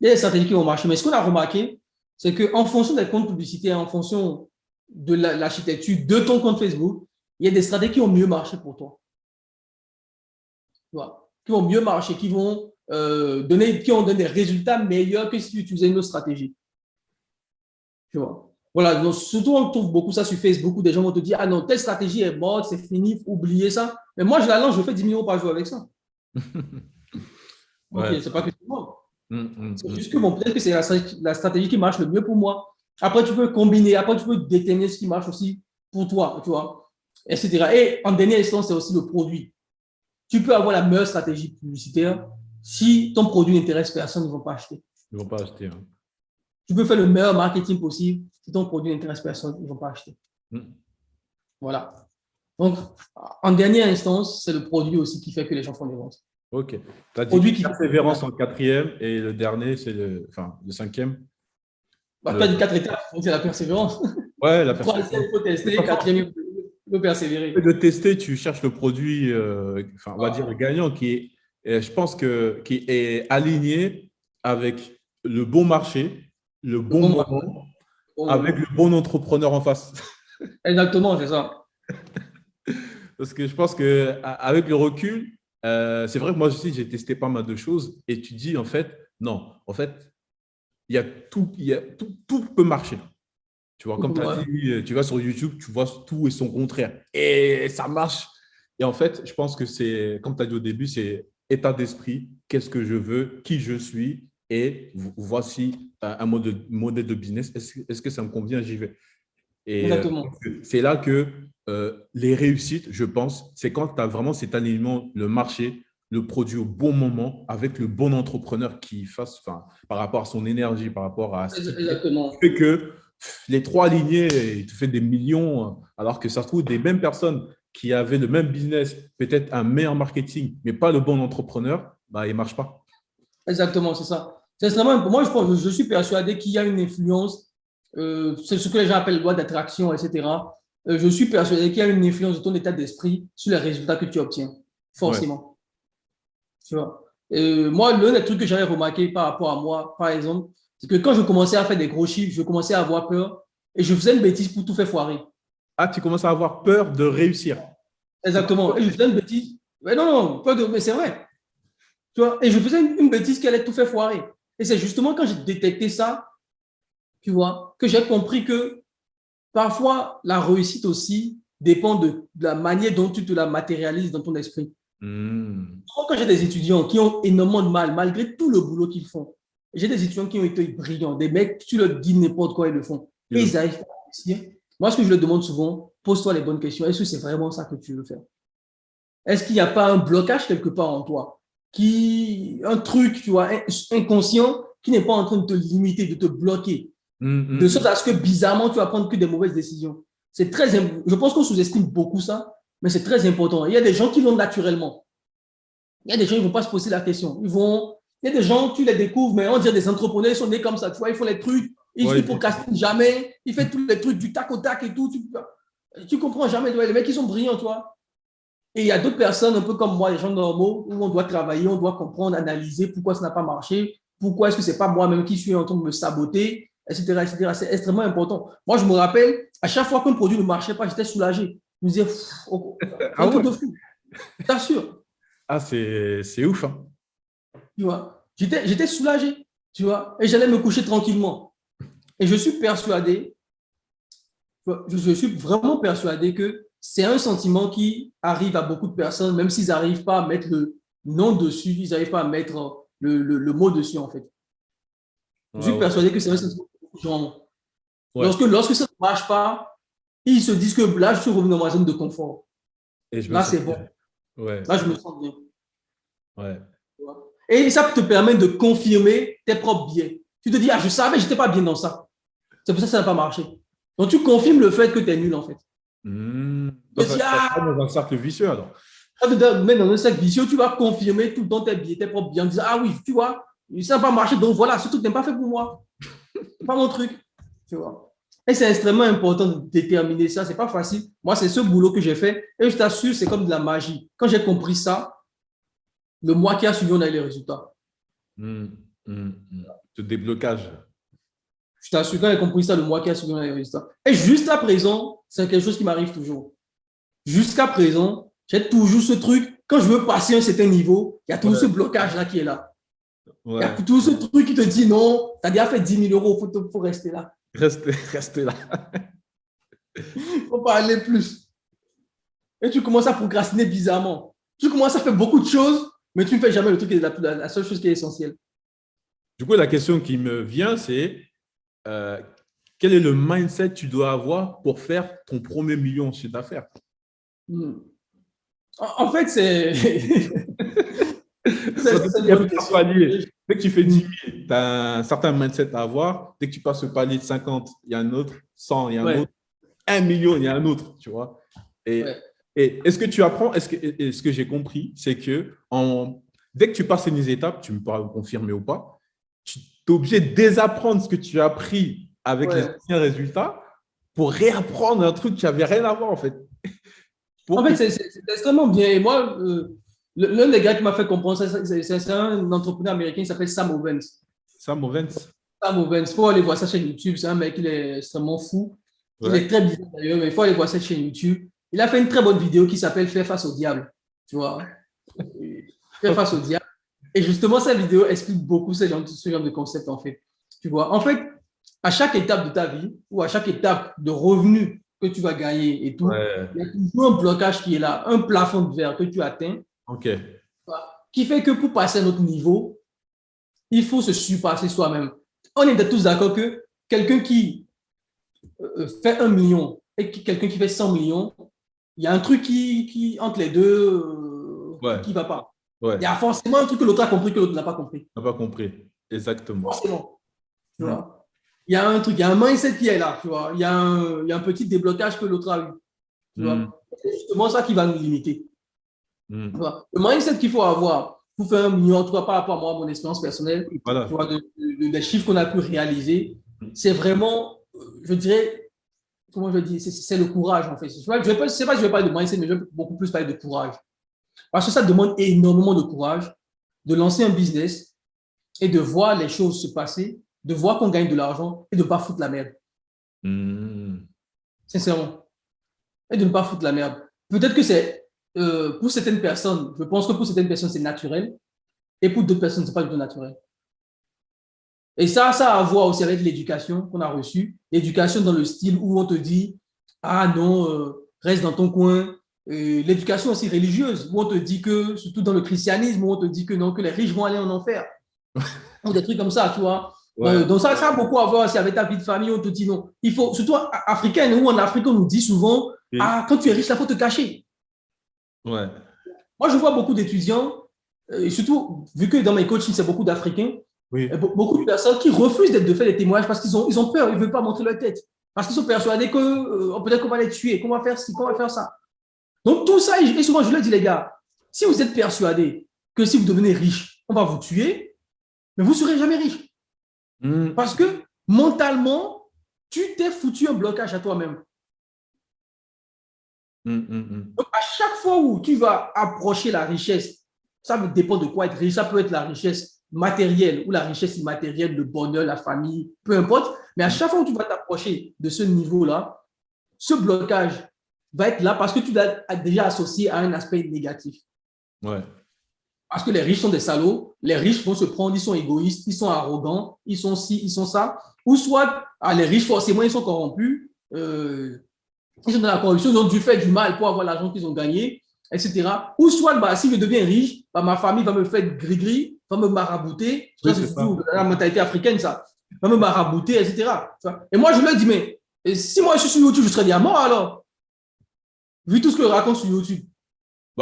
Il y a des stratégies qui vont marcher. Mais ce qu'on a remarqué, c'est qu'en fonction des comptes publicitaires, en fonction de l'architecture de ton compte Facebook, il y a des stratégies qui vont mieux marcher pour toi. Tu vois, qui vont mieux marcher, qui vont donner des résultats meilleurs que si tu utilisais une autre stratégie. Tu vois. Voilà, donc surtout on trouve beaucoup ça sur Facebook où des gens vont te dire ah non, telle stratégie est morte, c'est fini, oubliez ça. Mais moi, je la lance, je fais 10 000 euros par jour avec ça. Ok, c'est pas que c'est mort. C'est juste que peut-être que c'est la stratégie qui marche le mieux pour moi. Après, tu peux combiner, après, tu peux déterminer ce qui marche aussi pour toi, tu vois, etc. Et en dernière instance, c'est aussi le produit. Tu peux avoir la meilleure stratégie publicitaire. Si ton produit n'intéresse personne, ils ne vont pas acheter. Ils ne vont pas acheter. Hein. Tu peux faire le meilleur marketing possible. Si ton produit n'intéresse personne, ils ne vont pas acheter. Voilà. Donc, en dernière instance, c'est le produit aussi qui fait que les gens font des ventes. Ok. Tu as dit persévérance en quatrième et le dernier, c'est le cinquième. Tu as dit 4 étapes, c'est la persévérance. Ouais, la persévérance. Troisième, il faut tester. Quatrième, il faut persévérer. De tester, tu cherches le produit, on va dire le gagnant, qui est aligné avec le bon marché, le bon moment, avec le bon entrepreneur en face. Exactement, c'est ça. Parce que je pense qu'avec le recul, c'est vrai que moi aussi, j'ai testé pas mal de choses et tu dis en fait, non, en fait, tout peut marcher. Tu vois, comme tu as dit, tu vas sur YouTube, tu vois tout et son contraire. Et ça marche. Et en fait, je pense que c'est, comme tu as dit au début, c'est état d'esprit, qu'est-ce que je veux, qui je suis, et voici un modèle de business. Est-ce que ça me convient, j'y vais. Et c'est là que les réussites, je pense, c'est quand tu as vraiment cet alignement, le marché, le produit au bon moment, avec le bon entrepreneur qui fasse, par rapport à son énergie, par rapport à ce qui fait que les trois alignés, il te fait des millions, alors que ça se trouve des mêmes personnes qui avaient le même business, peut-être un meilleur marketing, mais pas le bon entrepreneur, bah, il ne marche pas. Exactement, c'est ça. Moi, je suis persuadé qu'il y a une influence, c'est ce que les gens appellent loi d'attraction, etc. Je suis persuadé qu'il y a une influence de ton état d'esprit sur les résultats que tu obtiens, forcément. Ouais. Tu vois. Moi, l'un des trucs que j'avais remarqué par rapport à moi, par exemple, c'est que quand je commençais à faire des gros chiffres, je commençais à avoir peur et je faisais une bêtise pour tout faire foirer. Ah, tu commences à avoir peur de réussir. Exactement. Et je faisais une bêtise. Mais non, mais c'est vrai. Tu vois, et je faisais une bêtise qui allait tout faire foirer. Et c'est justement quand j'ai détecté ça, tu vois, que j'ai compris que parfois, la réussite aussi dépend de la manière dont tu te la matérialises dans ton esprit. Quand j'ai des étudiants qui ont énormément de mal, malgré tout le boulot qu'ils font, j'ai des étudiants qui ont été brillants, des mecs, tu leur dis n'importe quoi, ils le font. Et ils arrivent à réussir. Moi, ce que je leur demande souvent, pose-toi les bonnes questions. Est-ce que c'est vraiment ça que tu veux faire? Est-ce qu'il n'y a pas un blocage quelque part en toi? Un truc, tu vois, inconscient, qui n'est pas en train de te limiter, de te bloquer. De sorte à ce que bizarrement, tu vas prendre que des mauvaises décisions. C'est je pense qu'on sous-estime beaucoup ça, mais c'est très important. Il y a des gens qui l'ont naturellement. Il y a des gens qui ne vont pas se poser la question. Il y a des gens, tu les découvres, mais on dirait des entrepreneurs, ils sont nés comme ça. Tu vois, ils font les trucs, ils ne procrastinent jamais, ils font tous les trucs du tac au tac et tout. Tu comprends jamais. Les mecs, ils sont brillants, toi. Et il y a d'autres personnes, un peu comme moi, les gens normaux, où on doit travailler, on doit comprendre, analyser pourquoi ça n'a pas marché, pourquoi est-ce que ce n'est pas moi-même qui suis en train de me saboter, etc., etc. C'est extrêmement important. Moi, je me rappelle, à chaque fois qu'un produit ne marchait pas, j'étais soulagé. Je me disais, c'est un truc de fou. Je t'assure. Ah, c'est ouf. Hein. Tu vois, j'étais soulagé, tu vois, et j'allais me coucher tranquillement. Et je suis persuadé, je suis vraiment persuadé que c'est un sentiment qui arrive à beaucoup de personnes, même s'ils n'arrivent pas à mettre le nom dessus, ils n'arrivent pas à mettre le mot dessus, en fait. Je suis persuadé que c'est un sentiment que genre, lorsque ça ne marche pas, ils se disent que là, je suis revenu dans ma zone de confort. Et là, c'est bon. Ouais. Là, je me sens bien. Ouais. Et ça te permet de confirmer tes propres biais. Tu te dis, je savais, je n'étais pas bien dans ça. C'est pour ça que ça n'a pas marché. Donc, tu confirmes le fait que tu es nul, en fait. Donc, ça dans un cercle vicieux, alors. Mais dans un cercle vicieux, tu vas confirmer tout le temps tes biais, tes propres biais, en disant, oui, tu vois, ça n'a pas marché, donc voilà, ce truc n'est pas fait pour moi. C'est pas mon truc. Tu vois. Et c'est extrêmement important de déterminer ça. C'est pas facile. Moi, c'est ce boulot que j'ai fait. Et je t'assure, c'est comme de la magie. Quand j'ai compris ça, le mois qui a suivi, on a eu les résultats. Ce déblocage. Je t'assure, quand j'ai compris ça, le mois qui a suivi, on a eu les résultats. Et jusqu'à présent, c'est quelque chose qui m'arrive toujours. Jusqu'à présent, j'ai toujours ce truc. Quand je veux passer un certain niveau, il y a toujours ce blocage-là qui est là. Il y a toujours ce truc qui te dit non, tu as déjà fait 10 000 €, il faut rester là. Rester là. Il ne faut pas aller plus. Et tu commences à procrastiner bizarrement. Tu commences à faire beaucoup de choses, mais tu ne fais jamais le truc qui est la seule chose qui est essentielle. Du coup, la question qui me vient, c'est quel est le mindset que tu dois avoir pour faire ton premier million de chiffre d'affaires? En fait, c'est… Dès que tu fais 10 000, tu as un certain mindset à avoir. Dès que tu passes le palier de 50, il y a un autre. 100, il y a un autre. 1 million, il y a un autre, tu vois. Et est-ce que tu apprends, ce que j'ai compris, c'est que dès que tu passes une étape, tu me pourras confirmer ou pas, tu es obligé de désapprendre ce que tu as appris avec les anciens résultats pour réapprendre un truc qui n'avait rien à voir, en fait. En fait, c'est extrêmement bien. Et moi, l'un des gars qui m'a fait comprendre ça, c'est un entrepreneur américain qui s'appelle Sam Ovens. Sam Ovens. Sam Ovens. Il faut aller voir sa chaîne YouTube. C'est un mec, il est extrêmement fou. Il est très bizarre d'ailleurs, mais il faut aller voir cette chaîne YouTube. Il a fait une très bonne vidéo qui s'appelle Faire face au diable. Tu vois, Faire face au diable. Et justement, cette vidéo explique beaucoup ce genre de concept, en fait. Tu vois, en fait, à chaque étape de ta vie ou à chaque étape de revenus que tu vas gagner et tout, il y a toujours un blocage qui est là, un plafond de verre que tu atteins, qui fait que pour passer à un autre niveau, il faut se surpasser soi-même. On est tous d'accord que quelqu'un qui fait 1 million et quelqu'un qui fait 100 millions, il y a un truc qui entre les deux, qui ne va pas. Il y a forcément un truc que l'autre a compris que l'autre n'a pas compris. N'a pas compris, exactement. Forcément. Tu vois? Il y a un truc, il y a un mindset qui est là, tu vois. Il y a un petit déblocage que l'autre a eu. Tu vois? C'est justement ça qui va nous limiter. Tu vois? Le mindset qu'il faut avoir pour faire 1 million, en tout cas par rapport à moi, mon expérience personnelle, tu vois, des chiffres qu'on a pu réaliser, c'est vraiment, je dirais, comment je dis, c'est le courage en fait. Je ne sais pas si je vais parler de mindset, mais je vais beaucoup plus parler de courage. Parce que ça demande énormément de courage de lancer un business et de voir les choses se passer, de voir qu'on gagne de l'argent et de ne pas foutre la merde. Sincèrement. Et de ne pas foutre la merde. Peut-être que c'est, pour certaines personnes, je pense que pour certaines personnes, c'est naturel. Et pour d'autres personnes, ce n'est pas du tout naturel. Et ça a à voir aussi avec l'éducation qu'on a reçue. L'éducation dans le style où on te dit, ah non, reste dans ton coin. L'éducation aussi religieuse, où on te dit que, surtout dans le christianisme, où on te dit que non, que les riches vont aller en enfer. Ou des trucs comme ça, tu vois. Donc ça a beaucoup à voir aussi avec ta vie de famille, on te dit non. Il faut, surtout africaine, où en Afrique, on nous dit souvent, quand tu es riche, il faut te cacher. Moi, je vois beaucoup d'étudiants, et surtout, vu que dans mes coachings, c'est beaucoup d'Africains, beaucoup de personnes qui refusent de faire des témoignages parce qu'ils ont peur, ils ne veulent pas montrer leur tête. Parce qu'ils sont persuadés que peut-être qu'on va les tuer, qu'on va faire ci, qu'on va faire ça. Donc, tout ça, et souvent, je leur dis, les gars, si vous êtes persuadés que si vous devenez riche, on va vous tuer, mais vous ne serez jamais riche. Parce que mentalement, tu t'es foutu un blocage à toi-même. Donc, à chaque fois où tu vas approcher la richesse, ça dépend de quoi être riche. Ça peut être la richesse matérielle ou la richesse immatérielle, le bonheur, la famille, peu importe. Mais à chaque fois où tu vas t'approcher de ce niveau-là, ce blocage va être là parce que tu l'as déjà associé à un aspect négatif. Ouais. Parce que les riches sont des salauds, les riches vont se prendre, ils sont égoïstes, ils sont arrogants, ils sont ci, ils sont ça. Ou soit, les riches, forcément, ils sont corrompus, ils sont dans la corruption, ils ont dû faire du mal pour avoir l'argent qu'ils ont gagné, etc. Ou soit, si je deviens riche, ma famille va me faire gris-gris, va me marabouter. Oui, c'est surtout la mentalité africaine, ça. Va me marabouter, etc. Et moi, je leur dis, mais si moi je suis sur YouTube, je serais bien mort alors. Vu tout ce que je raconte sur YouTube.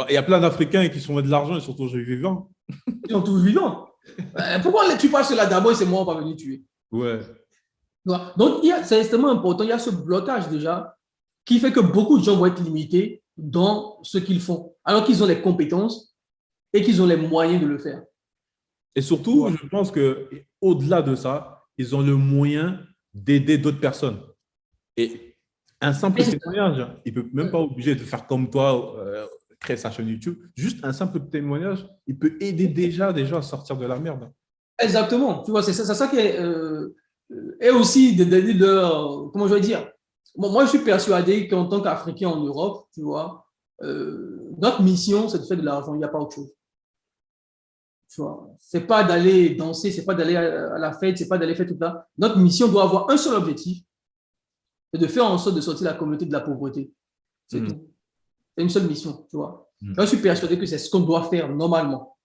Il y a plein d'Africains qui sont de l'argent et sont toujours vivants. Ils sont tous vivants. Pourquoi on ne les tue pas ceux-là d'abord et c'est moi, on va venir tuer? Ouais. Donc, c'est extrêmement important. Il y a ce blocage déjà qui fait que beaucoup de gens vont être limités dans ce qu'ils font, alors qu'ils ont les compétences et qu'ils ont les moyens de le faire. Et surtout, je pense qu'au-delà de ça, ils ont le moyen d'aider d'autres personnes. Et un simple témoignage, il ne peut même pas obligé de faire comme toi, créer sa chaîne YouTube. Juste un simple témoignage, il peut aider déjà à sortir de la merde. Exactement. Tu vois, c'est ça qui est… et aussi, comment je vais dire, moi, je suis persuadé qu'en tant qu'Africain en Europe, tu vois, notre mission, c'est de faire de l'argent. Il n'y a pas autre chose. Tu vois, c'est pas d'aller danser, c'est pas d'aller à la fête, c'est pas d'aller faire tout ça. Notre mission doit avoir un seul objectif, c'est de faire en sorte de sortir la communauté de la pauvreté. C'est tout. C'est une seule mission, tu vois. Moi, je suis persuadé que c'est ce qu'on doit faire normalement.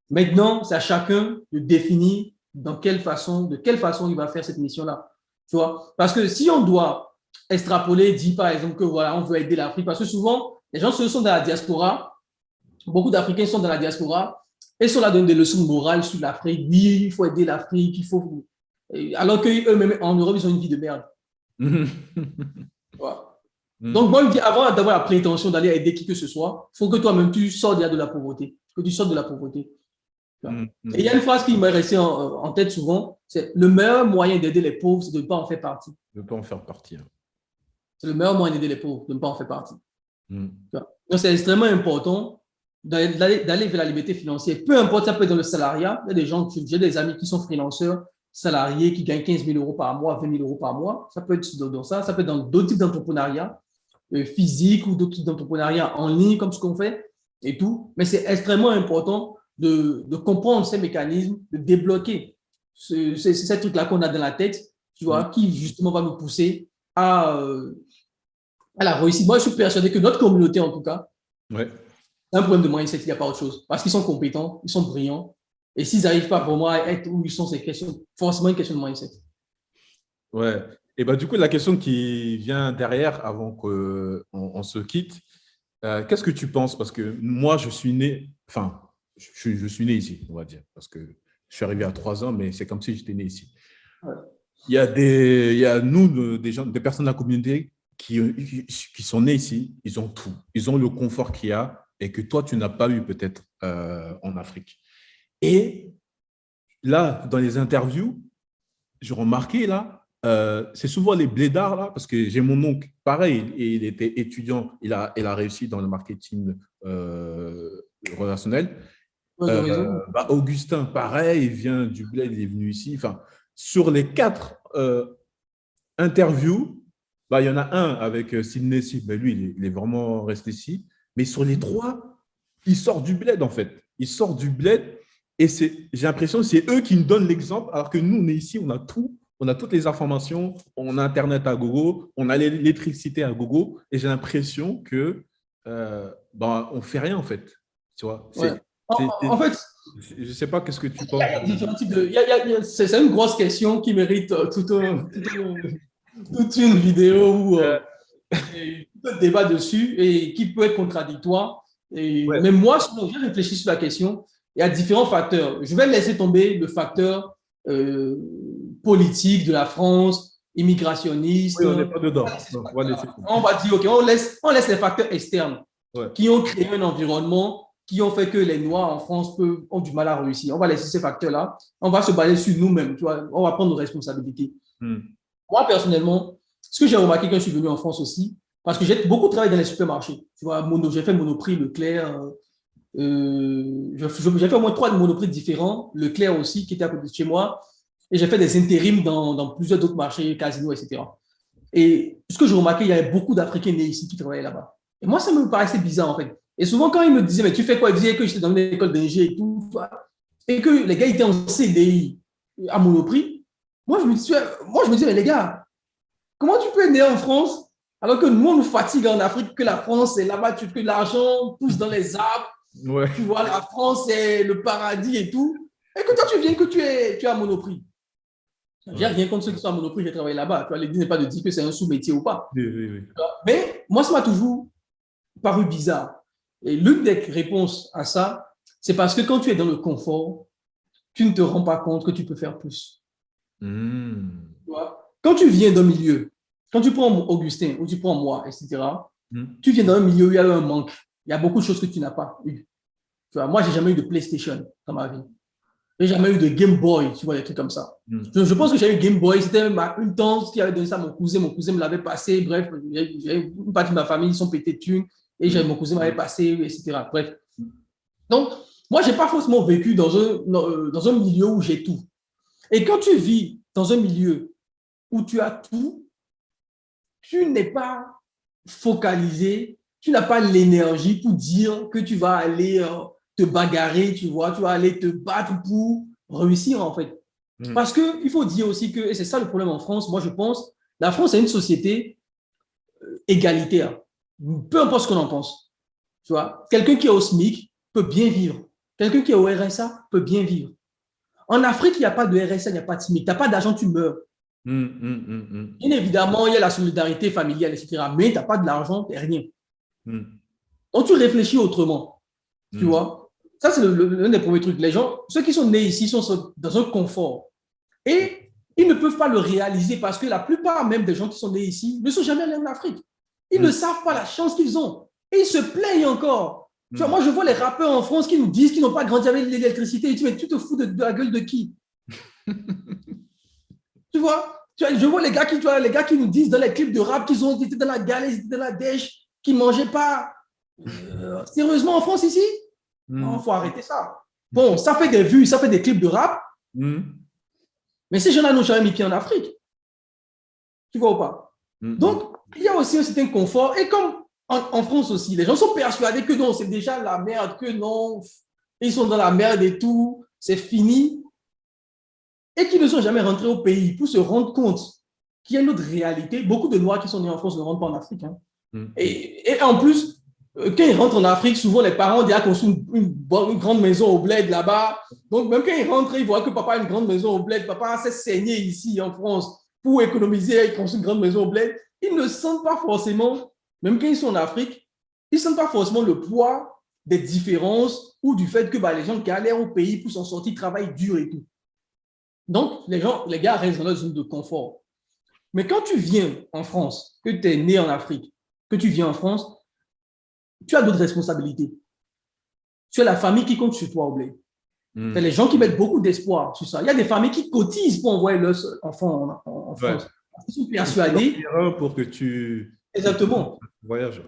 Maintenant, c'est à chacun de définir de quelle façon il va faire cette mission-là. Tu vois, parce que si on doit extrapoler, dire par exemple que voilà, on veut aider l'Afrique, parce que souvent, les gens sont dans la diaspora, beaucoup d'Africains sont dans la diaspora, et sont là donner des leçons morales sur l'Afrique. Oui, il faut aider l'Afrique, il faut… Alors qu'eux-mêmes, en Europe, ils ont une vie de merde. Voilà. Donc, moi, je dis, avant d'avoir la prétention d'aller aider qui que ce soit, il faut que toi-même, tu sortes de la pauvreté. Que tu sortes de la pauvreté. Et il y a une phrase qui m'est restée en tête souvent, c'est le meilleur moyen d'aider les pauvres, c'est de ne pas en faire partie. De ne pas en faire partie. C'est le meilleur moyen d'aider les pauvres, de ne pas en faire partie. Donc, c'est extrêmement important d'aller vers la liberté financière. Peu importe, ça peut être dans le salariat. Il y a des gens, j'ai des amis qui sont freelanceurs, salariés, qui gagnent 15 000 euros par mois, 20 000 euros par mois. Ça peut être dans ça. Ça peut être dans d'autres types d'entrepreneuriat physique ou d'autres types d'entrepreneuriat en ligne, comme ce qu'on fait et tout. Mais c'est extrêmement important de comprendre ces mécanismes, de débloquer ces trucs-là qu'on a dans la tête, tu vois, qui justement va nous pousser à la réussite. Moi, je suis persuadé que notre communauté, en tout cas, c'est un problème de mindset, il n'y a pas autre chose. Parce qu'ils sont compétents, ils sont brillants. Et s'ils n'arrivent pas vraiment à être où ils sont, c'est forcément une question de mindset. Ouais. Et du coup, la question qui vient derrière, avant qu'on se quitte, qu'est-ce que tu penses? Parce que moi, je suis né ici, on va dire, parce que je suis arrivé à 3 ans, mais c'est comme si j'étais né ici. Ouais. Il y a des personnes de la communauté qui sont nées ici, ils ont tout. Ils ont le confort qu'il y a et que toi, tu n'as pas eu peut-être en Afrique. Et là, dans les interviews, j'ai remarqué, là, c'est souvent les blédards, là, parce que j'ai mon oncle, pareil, il était étudiant, il a réussi dans le marketing relationnel. Augustin, pareil, il vient du bled, il est venu ici. Enfin, sur les 4 interviews, il y en a un avec Sidney Si, lui, il est vraiment resté ici. Mais sur les 3, il sort du bled, en fait. Il sort du bled et j'ai l'impression que c'est eux qui nous donnent l'exemple, alors que nous, on est ici, on a tout. On a toutes les informations, on a Internet à gogo, on a l'électricité à gogo. Et j'ai l'impression que on ne fait rien, en fait. Tu vois, en fait, je ne sais pas qu'est-ce que tu penses. C'est une grosse question qui mérite toute une vidéo ou un débat dessus et qui peut être contradictoire. Mais moi, j'ai réfléchi sur la question. Il y a différents facteurs. Je vais laisser tomber le facteur politique de la France immigrationnistes. Oui, on n'est pas dedans. Non, on va laisser. On va dire, OK, on laisse les facteurs externes qui ont créé un environnement qui ont fait que les Noirs en France ont du mal à réussir. On va laisser ces facteurs-là. On va se baser sur nous-mêmes. Tu vois, on va prendre nos responsabilités. Moi, personnellement, ce que j'ai remarqué quand je suis venu en France aussi, parce que j'ai beaucoup travaillé dans les supermarchés. Tu vois, j'ai fait Monoprix, Leclerc. J'ai fait au moins 3 Monoprix différents. Leclerc aussi, qui était à côté de chez moi. Et j'ai fait des intérims dans plusieurs autres marchés, Casino, etc. Et ce que j'ai remarqué, il y avait beaucoup d'Africains nés ici qui travaillaient là-bas. Et moi, ça me paraissait bizarre, en fait. Et souvent, quand ils me disaient, mais tu fais quoi? Ils disaient que j'étais dans une école d'ingé et tout. Et que les gars étaient en CDI à Monoprix. Moi, je me disais, mais les gars, comment tu peux être né en France alors que nous, on nous fatigue en Afrique, que la France, c'est là-bas, que l'argent pousse dans les arbres. Ouais. Tu vois, la France, c'est le paradis et tout. Et que toi, tu viens que tu es à Monoprix. J'ai rien contre ceux qui sont à Monoprix, j'ai travaillé là-bas. Tu vois, l'idée n'est pas de dire que c'est un sous-métier ou pas. Oui. Mais moi, ça m'a toujours paru bizarre. Et l'une des réponses à ça, c'est parce que quand tu es dans le confort, tu ne te rends pas compte que tu peux faire plus. Tu vois? Quand tu viens d'un milieu, quand tu prends Augustin ou tu prends moi, etc., tu viens d'un milieu où il y a un manque. Il y a beaucoup de choses que tu n'as pas eu. Tu vois, moi, je n'ai jamais eu de PlayStation dans ma vie. Je n'ai jamais eu de Game Boy, tu vois, des trucs comme ça. Je pense que j'ai eu Game Boy, c'était une tante qui avait donné ça à mon cousin me l'avait passé, bref, j'ai une partie de ma famille, ils sont pétés de thunes, et mon cousin m'avait passé, etc. Bref. Donc, moi, je n'ai pas forcément vécu dans un milieu où j'ai tout. Et quand tu vis dans un milieu où tu as tout, tu n'es pas focalisé, tu n'as pas l'énergie pour dire que tu vas aller te bagarrer, tu vois, tu vas aller te battre pour réussir, en fait. Parce qu'il faut dire aussi que, et c'est ça le problème en France, moi je pense, la France est une société égalitaire. Peu importe ce qu'on en pense. Tu vois, quelqu'un qui est au SMIC peut bien vivre. Quelqu'un qui est au RSA peut bien vivre. En Afrique, il n'y a pas de RSA, il n'y a pas de SMIC. Tu n'as pas d'argent, tu meurs. Bien évidemment, il y a la solidarité familiale, etc. Mais tu n'as pas de l'argent, tu n'as rien. Donc, tu réfléchis autrement. Tu vois? Ça, c'est l'un des premiers trucs. Les gens, ceux qui sont nés ici, sont dans un confort. Et ils ne peuvent pas le réaliser parce que la plupart même des gens qui sont nés ici ne sont jamais allés en Afrique. Ils ne savent pas la chance qu'ils ont. Et ils se plaignent encore. Tu vois, moi, je vois les rappeurs en France qui nous disent qu'ils n'ont pas grandi avec l'électricité. Et tu dis, mais tu te fous de la gueule de qui? Tu vois? Je vois les gars qui nous disent dans les clips de rap qu'ils ont été dans la galère, ils étaient dans la dèche, qu'ils ne mangeaient pas. Sérieusement, en France, ici? Il faut arrêter ça. Bon, ça fait des vues, ça fait des clips de rap. Mais ces gens-là n'ont jamais mis pied en Afrique. Tu vois ou pas? Donc, il y a aussi un certain confort. Et comme en France aussi, les gens sont persuadés que non, c'est déjà la merde, que non, ils sont dans la merde et tout, c'est fini. Et qui ne sont jamais rentrés au pays pour se rendre compte qu'il y a une autre réalité. Beaucoup de Noirs qui sont nés en France ne rentrent pas en Afrique. Hein. Et en plus, quand ils rentrent en Afrique, souvent les parents ont déjà construit une grande maison au bled là-bas. Donc, même quand ils rentrent, ils voient que papa a une grande maison au bled, papa s'est saigné ici en France pour économiser et construire une grande maison au bled. Ils ne sentent pas forcément, même quand ils sont en Afrique, ils ne sentent pas forcément le poids des différences ou du fait que les gens galèrent au pays pour s'en sortir, travaillent dur et tout. Donc, les gars restent dans leur zone de confort. Mais quand tu viens en France, que tu es né en Afrique, que tu viens en France, tu as d'autres responsabilités. Tu as la famille qui compte sur toi au bled. C'est les gens qui mettent beaucoup d'espoir sur ça. Il y a des familles qui cotisent pour envoyer leurs enfants en France. Ils sont persuadés. Pour que tu voyages.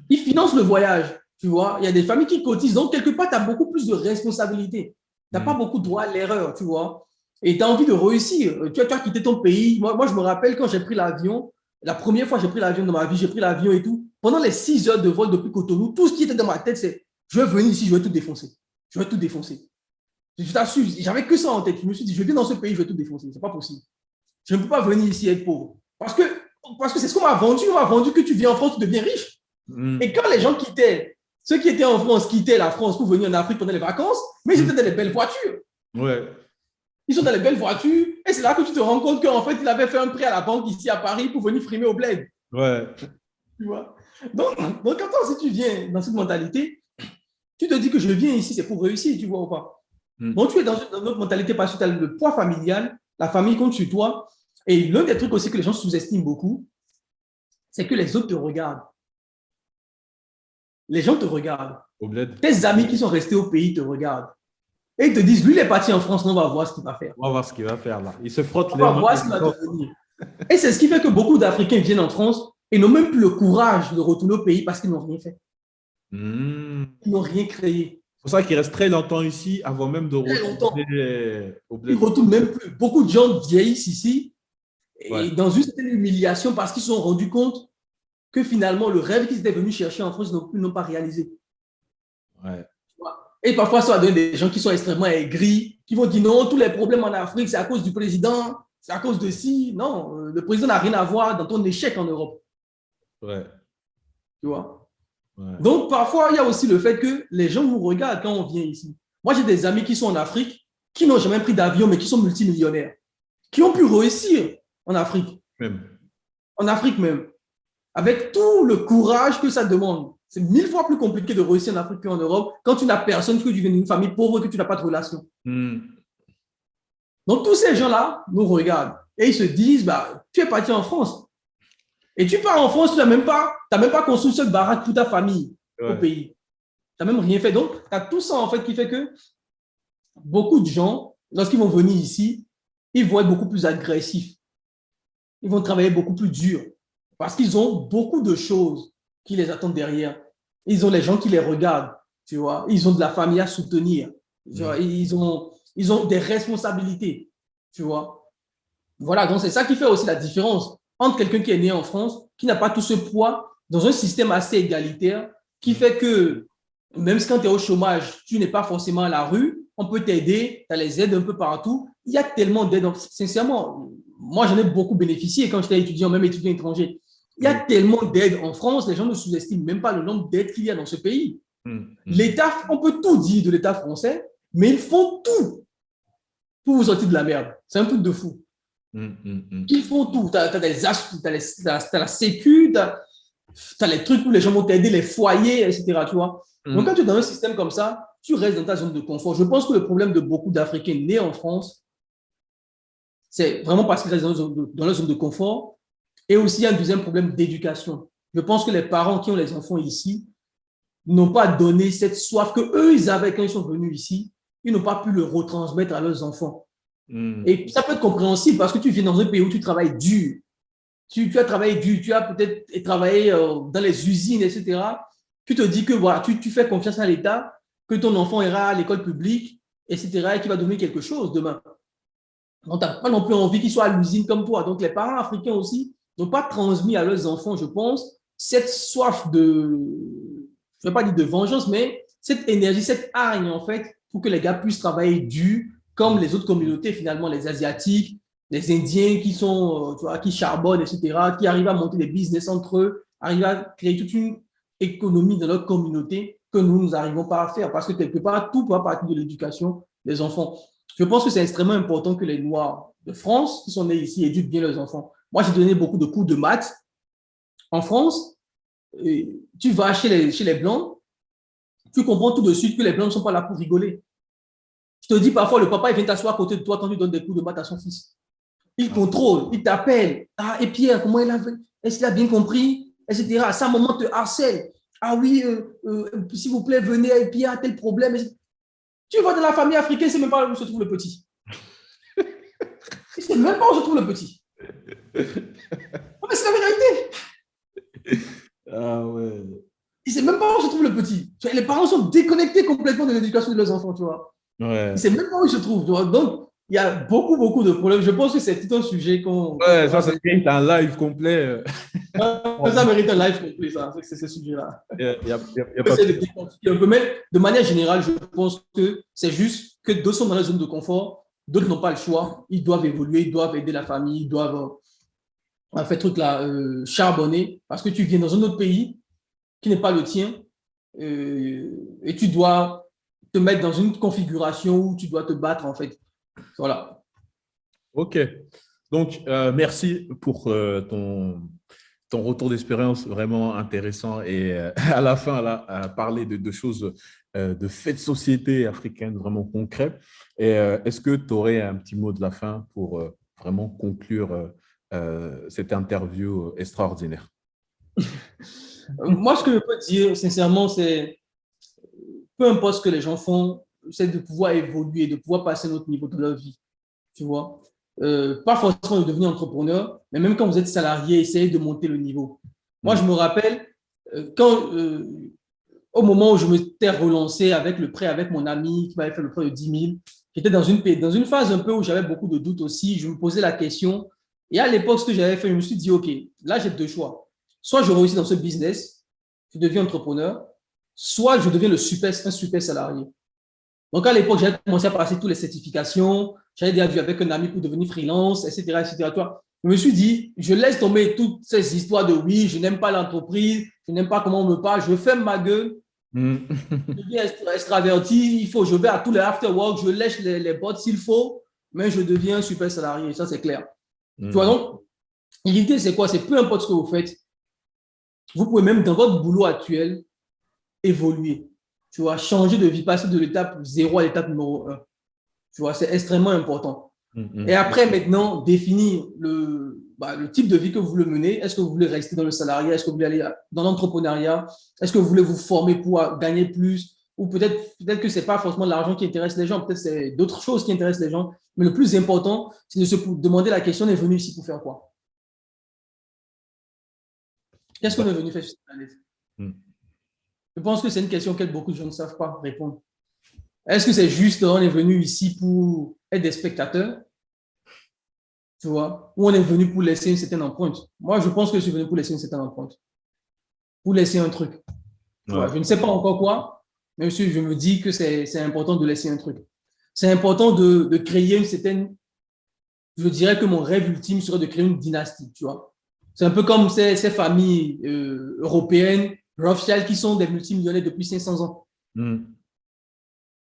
Ils financent le voyage. Tu vois, il y a des familles qui cotisent. Donc, quelque part, tu as beaucoup plus de responsabilités. Tu n'as pas beaucoup de droit à l'erreur, tu vois. Et tu as envie de réussir. Tu as quitté ton pays. Moi, je me rappelle quand j'ai pris l'avion, la première fois que j'ai pris l'avion dans ma vie, j'ai pris l'avion et tout. Pendant les 6 heures de vol depuis Cotonou, tout ce qui était dans ma tête, c'est je vais venir ici, je vais tout défoncer. Je vais tout défoncer. Je t'assure, j'avais que ça en tête. Je me suis dit, je viens dans ce pays, je vais tout défoncer. C'est pas possible. Je ne peux pas venir ici être pauvre. Parce que c'est ce qu'on m'a vendu. On m'a vendu que tu viens en France, tu deviens riche. Et quand les gens quittaient, ceux qui étaient en France quittaient la France pour venir en Afrique pendant les vacances, mais ils étaient dans les belles voitures. Ouais. Ils sont dans les belles voitures et c'est là que tu te rends compte qu'en fait, il avait fait un prêt à la banque ici à Paris pour venir frimer au bled. Ouais. Tu vois? Donc quand si tu viens dans cette mentalité, tu te dis que je viens ici, c'est pour réussir, tu vois ou pas? Donc, tu es dans une autre mentalité parce que tu as le poids familial, la famille compte sur toi. Et l'un des trucs aussi que les gens sous-estiment beaucoup, c'est que les autres te regardent. Les gens te regardent. Au bled. Tes amis qui sont restés au pays te regardent. Et ils te disent, lui, il est parti en France, on va voir ce qu'il va faire. On va voir ce qu'il va faire là. Il se frotte On les va mains. voir ce qu'il va devenir. Et c'est ce qui fait que beaucoup d'Africains viennent en France et n'ont même plus le courage de retourner au pays parce qu'ils n'ont rien fait. Mmh. Ils n'ont rien créé. C'est pour ça qu'il reste très longtemps ici avant même de Très longtemps. retourner au Ils bled. ne retournent même plus. Beaucoup de gens vieillissent ici et Ouais. dans une certaine humiliation parce qu'ils se sont rendus compte que finalement, le rêve qu'ils étaient venus chercher en France, ils n'ont pas réalisé. Ouais. Et parfois, ça va donner des gens qui sont extrêmement aigris, qui vont dire non, tous les problèmes en Afrique, c'est à cause du président, c'est à cause de ci. Non, le président n'a rien à voir dans ton échec en Europe. Ouais. Tu vois? Ouais. Donc, parfois, il y a aussi le fait que les gens nous regardent quand on vient ici. Moi, j'ai des amis qui sont en Afrique, qui n'ont jamais pris d'avion, mais qui sont multimillionnaires, qui ont pu réussir en Afrique. Même. En Afrique même. Avec tout le courage que ça demande. C'est 1000 fois plus compliqué de réussir en Afrique qu'en Europe quand tu n'as personne, que tu viens d'une famille pauvre, que tu n'as pas de relation. Mmh. Donc, tous ces gens-là nous regardent et ils se disent, bah, tu es parti en France. Et tu pars en France, tu n'as même pas construit une seule baraque pour ta famille au pays. Tu n'as même rien fait. Donc, tu as tout ça, en fait, qui fait que beaucoup de gens, lorsqu'ils vont venir ici, ils vont être beaucoup plus agressifs. Ils vont travailler beaucoup plus dur parce qu'ils ont beaucoup de choses qui les attendent derrière. Ils ont les gens qui les regardent, tu vois. Ils ont de la famille à soutenir. Tu vois. Ils ont des responsabilités, tu vois. Voilà, donc c'est ça qui fait aussi la différence entre quelqu'un qui est né en France, qui n'a pas tout ce poids, dans un système assez égalitaire, qui fait que même quand tu es au chômage, tu n'es pas forcément à la rue, on peut t'aider, tu as les aides un peu partout. Il y a tellement d'aides. Donc, sincèrement, moi, j'en ai beaucoup bénéficié quand j'étais étudiant, même étudiant étranger. Il y a tellement d'aides en France, les gens ne sous-estiment même pas le nombre d'aides qu'il y a dans ce pays. L'État, on peut tout dire de l'État français, mais ils font tout pour vous sortir de la merde. C'est un truc de fou. Ils font tout. Tu as la sécu, tu as les trucs où les gens vont t'aider, les foyers, etc. Tu vois? Donc, quand tu es dans un système comme ça, tu restes dans ta zone de confort. Je pense que le problème de beaucoup d'Africains nés en France, c'est vraiment parce qu'ils restent dans leur zone de confort. Et aussi, il y a un deuxième problème d'éducation. Je pense que les parents qui ont les enfants ici n'ont pas donné cette soif qu'eux, ils avaient quand ils sont venus ici. Ils n'ont pas pu le retransmettre à leurs enfants. Et ça peut être compréhensible parce que tu viens dans un pays où tu travailles dur. Tu as travaillé dur, tu as peut-être travaillé dans les usines, etc. Tu te dis que voilà, tu fais confiance à l'État, que ton enfant ira à l'école publique, etc., et qu'il va donner quelque chose demain. Donc, tu n'as pas non plus envie qu'il soit à l'usine comme toi. Donc, les parents africains aussi n'ont pas transmis à leurs enfants, je pense, cette soif de, je ne vais pas dire de vengeance, mais cette énergie, cette hargne, en fait, pour que les gars puissent travailler dur, comme les autres communautés, finalement, les Asiatiques, les Indiens qui sont, tu vois, qui charbonnent, etc., qui arrivent à monter des business entre eux, arrivent à créer toute une économie dans leur communauté que nous n'arrivons pas à faire parce que quelque part, tout doit partir de l'éducation des enfants. Je pense que c'est extrêmement important que les Noirs de France qui sont nés ici éduquent bien leurs enfants. Moi, j'ai donné beaucoup de cours de maths en France. Tu vas chez les Blancs, tu comprends tout de suite que les Blancs ne sont pas là pour rigoler. Je te dis parfois, le papa, il vient t'asseoir à côté de toi quand tu donnes des cours de maths à son fils. Il contrôle, il t'appelle. Ah, et Pierre, comment il a fait? Est-ce qu'il a bien compris? Etc. À ça, moment, te harcèle. Ah oui, s'il vous plaît, venez, et Pierre a tel problème. Tu vois, dans la famille africaine, c'est même pas où se trouve le petit. C'est même pas où se trouve le petit. Mais c'est la vérité. Ah ouais. Il sait même pas où se trouve le petit. Les parents sont déconnectés complètement de l'éducation de leurs enfants, tu vois. Ouais. Il sait même pas où il se trouve. Tu vois. Donc, il y a beaucoup, beaucoup de problèmes. Je pense que c'est tout un sujet qu'on. Ouais, ça mérite un live complet. Ça mérite un live complet, ça, c'est ce sujet-là. Y a pas un peu, mais de manière générale, je pense que c'est juste que d'autres sont dans la zone de confort, d'autres n'ont pas le choix. Ils doivent évoluer, ils doivent aider la famille, ils doivent faire truc là, charbonner, parce que tu viens dans un autre pays qui n'est pas le tien et tu dois te mettre dans une configuration où tu dois te battre, en fait. Voilà. Ok. Donc, merci pour ton retour d'expérience vraiment intéressant et à la fin, là, à parler de choses, de faits de société africaines vraiment concrets. Et est-ce que tu aurais un petit mot de la fin pour vraiment conclure cette interview extraordinaire. Moi, ce que je peux dire, sincèrement, c'est peu importe ce que les gens font, c'est de pouvoir évoluer, de pouvoir passer à un autre niveau de leur vie. Tu vois, pas forcément de devenir entrepreneur, mais même quand vous êtes salarié, essayez de monter le niveau. Moi, je me rappelle au moment où je m'étais relancé avec le prêt avec mon ami qui m'avait fait le prêt de 10 000, j'étais dans une phase un peu où j'avais beaucoup de doutes aussi. Je me posais la question. Et à l'époque, ce que j'avais fait, je me suis dit, OK, là, j'ai deux choix. Soit je réussis dans ce business, je deviens entrepreneur, soit je deviens un super salarié. Donc, à l'époque, j'avais commencé à passer toutes les certifications. J'avais déjà vu avec un ami pour devenir freelance, etc., etc. Je me suis dit, je laisse tomber toutes ces histoires de oui, je n'aime pas l'entreprise, je n'aime pas comment on me parle, je ferme ma gueule, je deviens extraverti, je vais à tous les after-work, je lèche les bottes s'il faut, mais je deviens un super salarié, ça c'est clair. Tu vois, donc, l'idée c'est quoi? C'est peu importe ce que vous faites, vous pouvez même dans votre boulot actuel évoluer. Tu vois, changer de vie, passer de l'étape 0 à l'étape numéro 1. Tu vois, c'est extrêmement important. Et après, maintenant, définir le type de vie que vous voulez mener. Est-ce que vous voulez rester dans le salariat? Est-ce que vous voulez aller dans l'entrepreneuriat? Est-ce que vous voulez vous former pour gagner plus? Ou peut-être que ce n'est pas forcément l'argent qui intéresse les gens, peut-être que c'est d'autres choses qui intéressent les gens. Mais le plus important, c'est de se demander la question, on est venu ici pour faire quoi? Qu'est-ce qu'on est venu faire sur cette planète? Je pense que c'est une question que beaucoup de gens ne savent pas répondre. Est-ce que c'est juste on est venu ici pour être des spectateurs, tu vois, ou on est venu pour laisser une certaine empreinte? Moi, je pense que je suis venu pour laisser une certaine empreinte, pour laisser un truc. Tu vois, je ne sais pas encore quoi, mais je me dis que c'est important de laisser un truc. C'est important de créer une certaine... Je dirais que mon rêve ultime serait de créer une dynastie, tu vois. C'est un peu comme ces familles européennes, Rothschild, qui sont des multimillionnaires depuis 500 ans.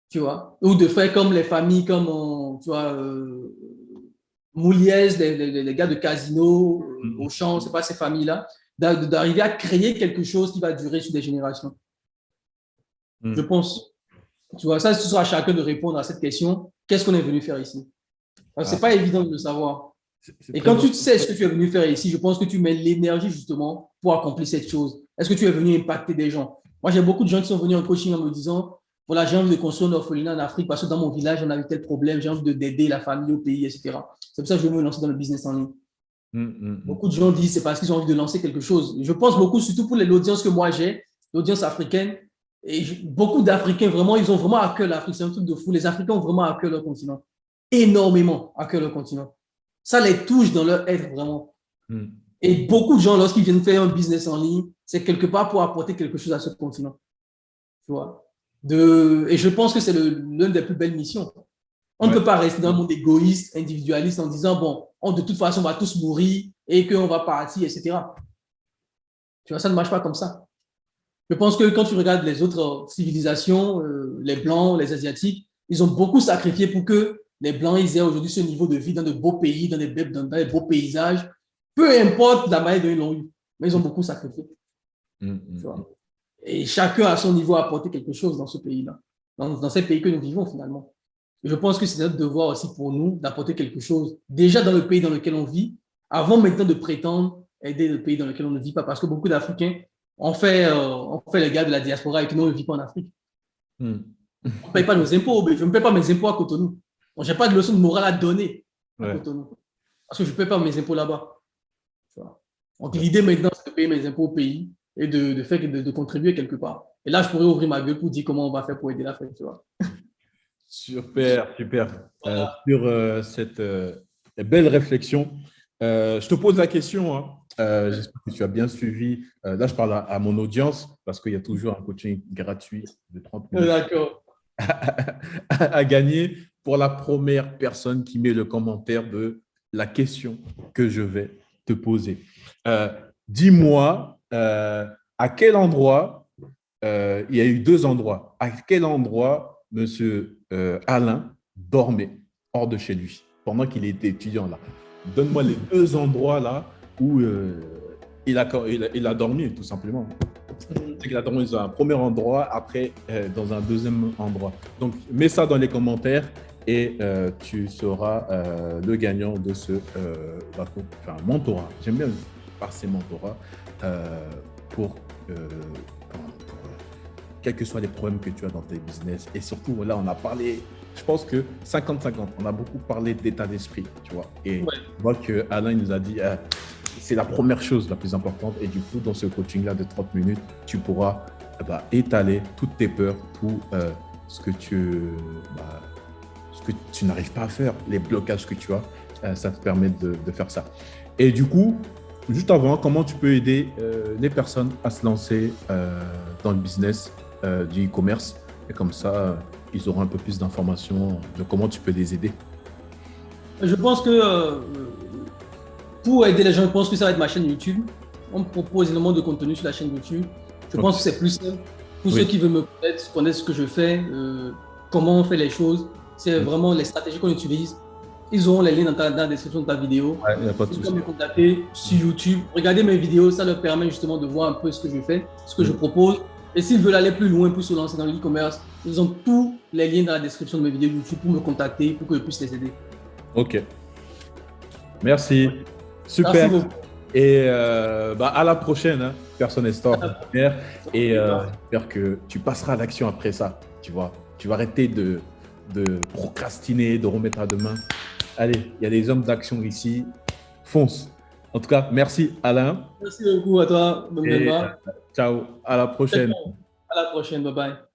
Tu vois, ou de faire comme les familles comme, tu vois, Mouliès, les gars de Casino, Auchan, c'est pas ces familles-là, d'arriver à créer quelque chose qui va durer sur des générations. Je pense. Tu vois, ça, ce sera à chacun de répondre à cette question. Qu'est-ce qu'on est venu faire ici? C'est pas évident de le savoir. Et quand tu sais ce que tu es venu faire ici, je pense que tu mets l'énergie justement pour accomplir cette chose. Est-ce que tu es venu impacter des gens? Moi, j'ai beaucoup de gens qui sont venus en coaching en me disant, voilà, j'ai envie de construire un orphelinat en Afrique parce que dans mon village, on avait tel problème, j'ai envie d'aider la famille au pays, etc. C'est pour ça que je veux me lancer dans le business en ligne. Beaucoup de gens disent c'est parce qu'ils ont envie de lancer quelque chose. Je pense beaucoup, surtout pour l'audience que moi j'ai, l'audience africaine. Et beaucoup d'Africains, vraiment, ils ont vraiment à cœur l'Afrique. C'est un truc de fou. Les Africains ont vraiment à cœur leur continent. Énormément à cœur leur continent. Ça les touche dans leur être, vraiment. Et beaucoup de gens, lorsqu'ils viennent faire un business en ligne, c'est quelque part pour apporter quelque chose à ce continent. Tu vois? Et je pense que c'est l'une des plus belles missions. On ne peut pas rester dans un monde égoïste, individualiste, en disant, bon, de toute façon, on va tous mourir et qu'on va partir, etc. Tu vois, ça ne marche pas comme ça. Je pense que quand tu regardes les autres civilisations, les Blancs, les Asiatiques, ils ont beaucoup sacrifié pour que les Blancs ils aient aujourd'hui ce niveau de vie dans de beaux pays, dans des beaux paysages, peu importe la manière dont ils l'ont eu, mais ils ont beaucoup sacrifié. Tu vois? Et chacun à son niveau a apporté quelque chose dans ce pays-là, dans ces pays que nous vivons finalement. Et je pense que c'est notre devoir aussi pour nous d'apporter quelque chose, déjà dans le pays dans lequel on vit, avant maintenant de prétendre aider le pays dans lequel on ne vit pas, parce que beaucoup d'Africains on fait les gars de la diaspora et que nous, on ne vit pas en Afrique. On ne paye pas nos impôts. Je ne paye pas mes impôts à Cotonou. Je n'ai pas de leçon de morale à donner à Cotonou. Parce que je ne paye pas mes impôts là-bas. Donc, l'idée maintenant, c'est de payer mes impôts au pays et de contribuer quelque part. Et là, je pourrais ouvrir ma gueule pour dire comment on va faire pour aider l'Afrique. Tu vois. Super. Voilà. Sur cette belle réflexion, je te pose la question. Hein. J'espère que tu as bien suivi. Là, je parle à mon audience parce qu'il y a toujours un coaching gratuit de 30 minutes à gagner pour la première personne qui met le commentaire de la question que je vais te poser. Dis-moi, à quel endroit, il y a eu 2 endroits, à quel endroit M. Alain dormait hors de chez lui pendant qu'il était étudiant là? Donne-moi les 2 endroits là où il a dormi, tout simplement. C'est qu'il a dormi dans un premier endroit, après dans un deuxième endroit. Donc, mets ça dans les commentaires et tu seras le gagnant de ce mentorat. J'aime bien passer mentorat pour, quels que soient les problèmes que tu as dans tes business. Et surtout, là, on a parlé, je pense que 50-50, on a beaucoup parlé d'état d'esprit, tu vois. Et je vois qu'Alain nous a dit, c'est la première chose la plus importante. Et du coup, dans ce coaching-là de 30 minutes, tu pourras étaler toutes tes peurs, tout ce que tu n'arrives pas à faire, les blocages que tu as, ça te permet de faire ça. Et du coup, juste avant, comment tu peux aider les personnes à se lancer dans le business du e-commerce? Et comme ça, ils auront un peu plus d'informations de comment tu peux les aider. Je pense que pour aider les gens, je pense que ça va être ma chaîne YouTube. On me propose énormément de contenu sur la chaîne YouTube. Je pense que c'est plus simple. Pour ceux qui veulent me connaître ce que je fais, comment on fait les choses, c'est vraiment les stratégies qu'on utilise. Ils auront les liens dans la description de ta vidéo. Il n'y a pas de souci. Ils peuvent me contacter sur YouTube. Regardez mes vidéos, ça leur permet justement de voir un peu ce que je fais, ce que je propose. Et s'ils veulent aller plus loin, plus se lancer dans l'e-commerce, ils ont tous les liens dans la description de mes vidéos YouTube pour me contacter, pour que je puisse les aider. Ok. Merci. Super. Merci beaucoup. Et à la prochaine, hein, Personne Store. Et j'espère que tu passeras à l'action après ça. Tu vois, tu vas arrêter de procrastiner, de remettre à demain. Allez, il y a des hommes d'action ici. Fonce. En tout cas, merci Alain. Merci beaucoup à toi. Ciao. À la prochaine. À la prochaine. Bye bye.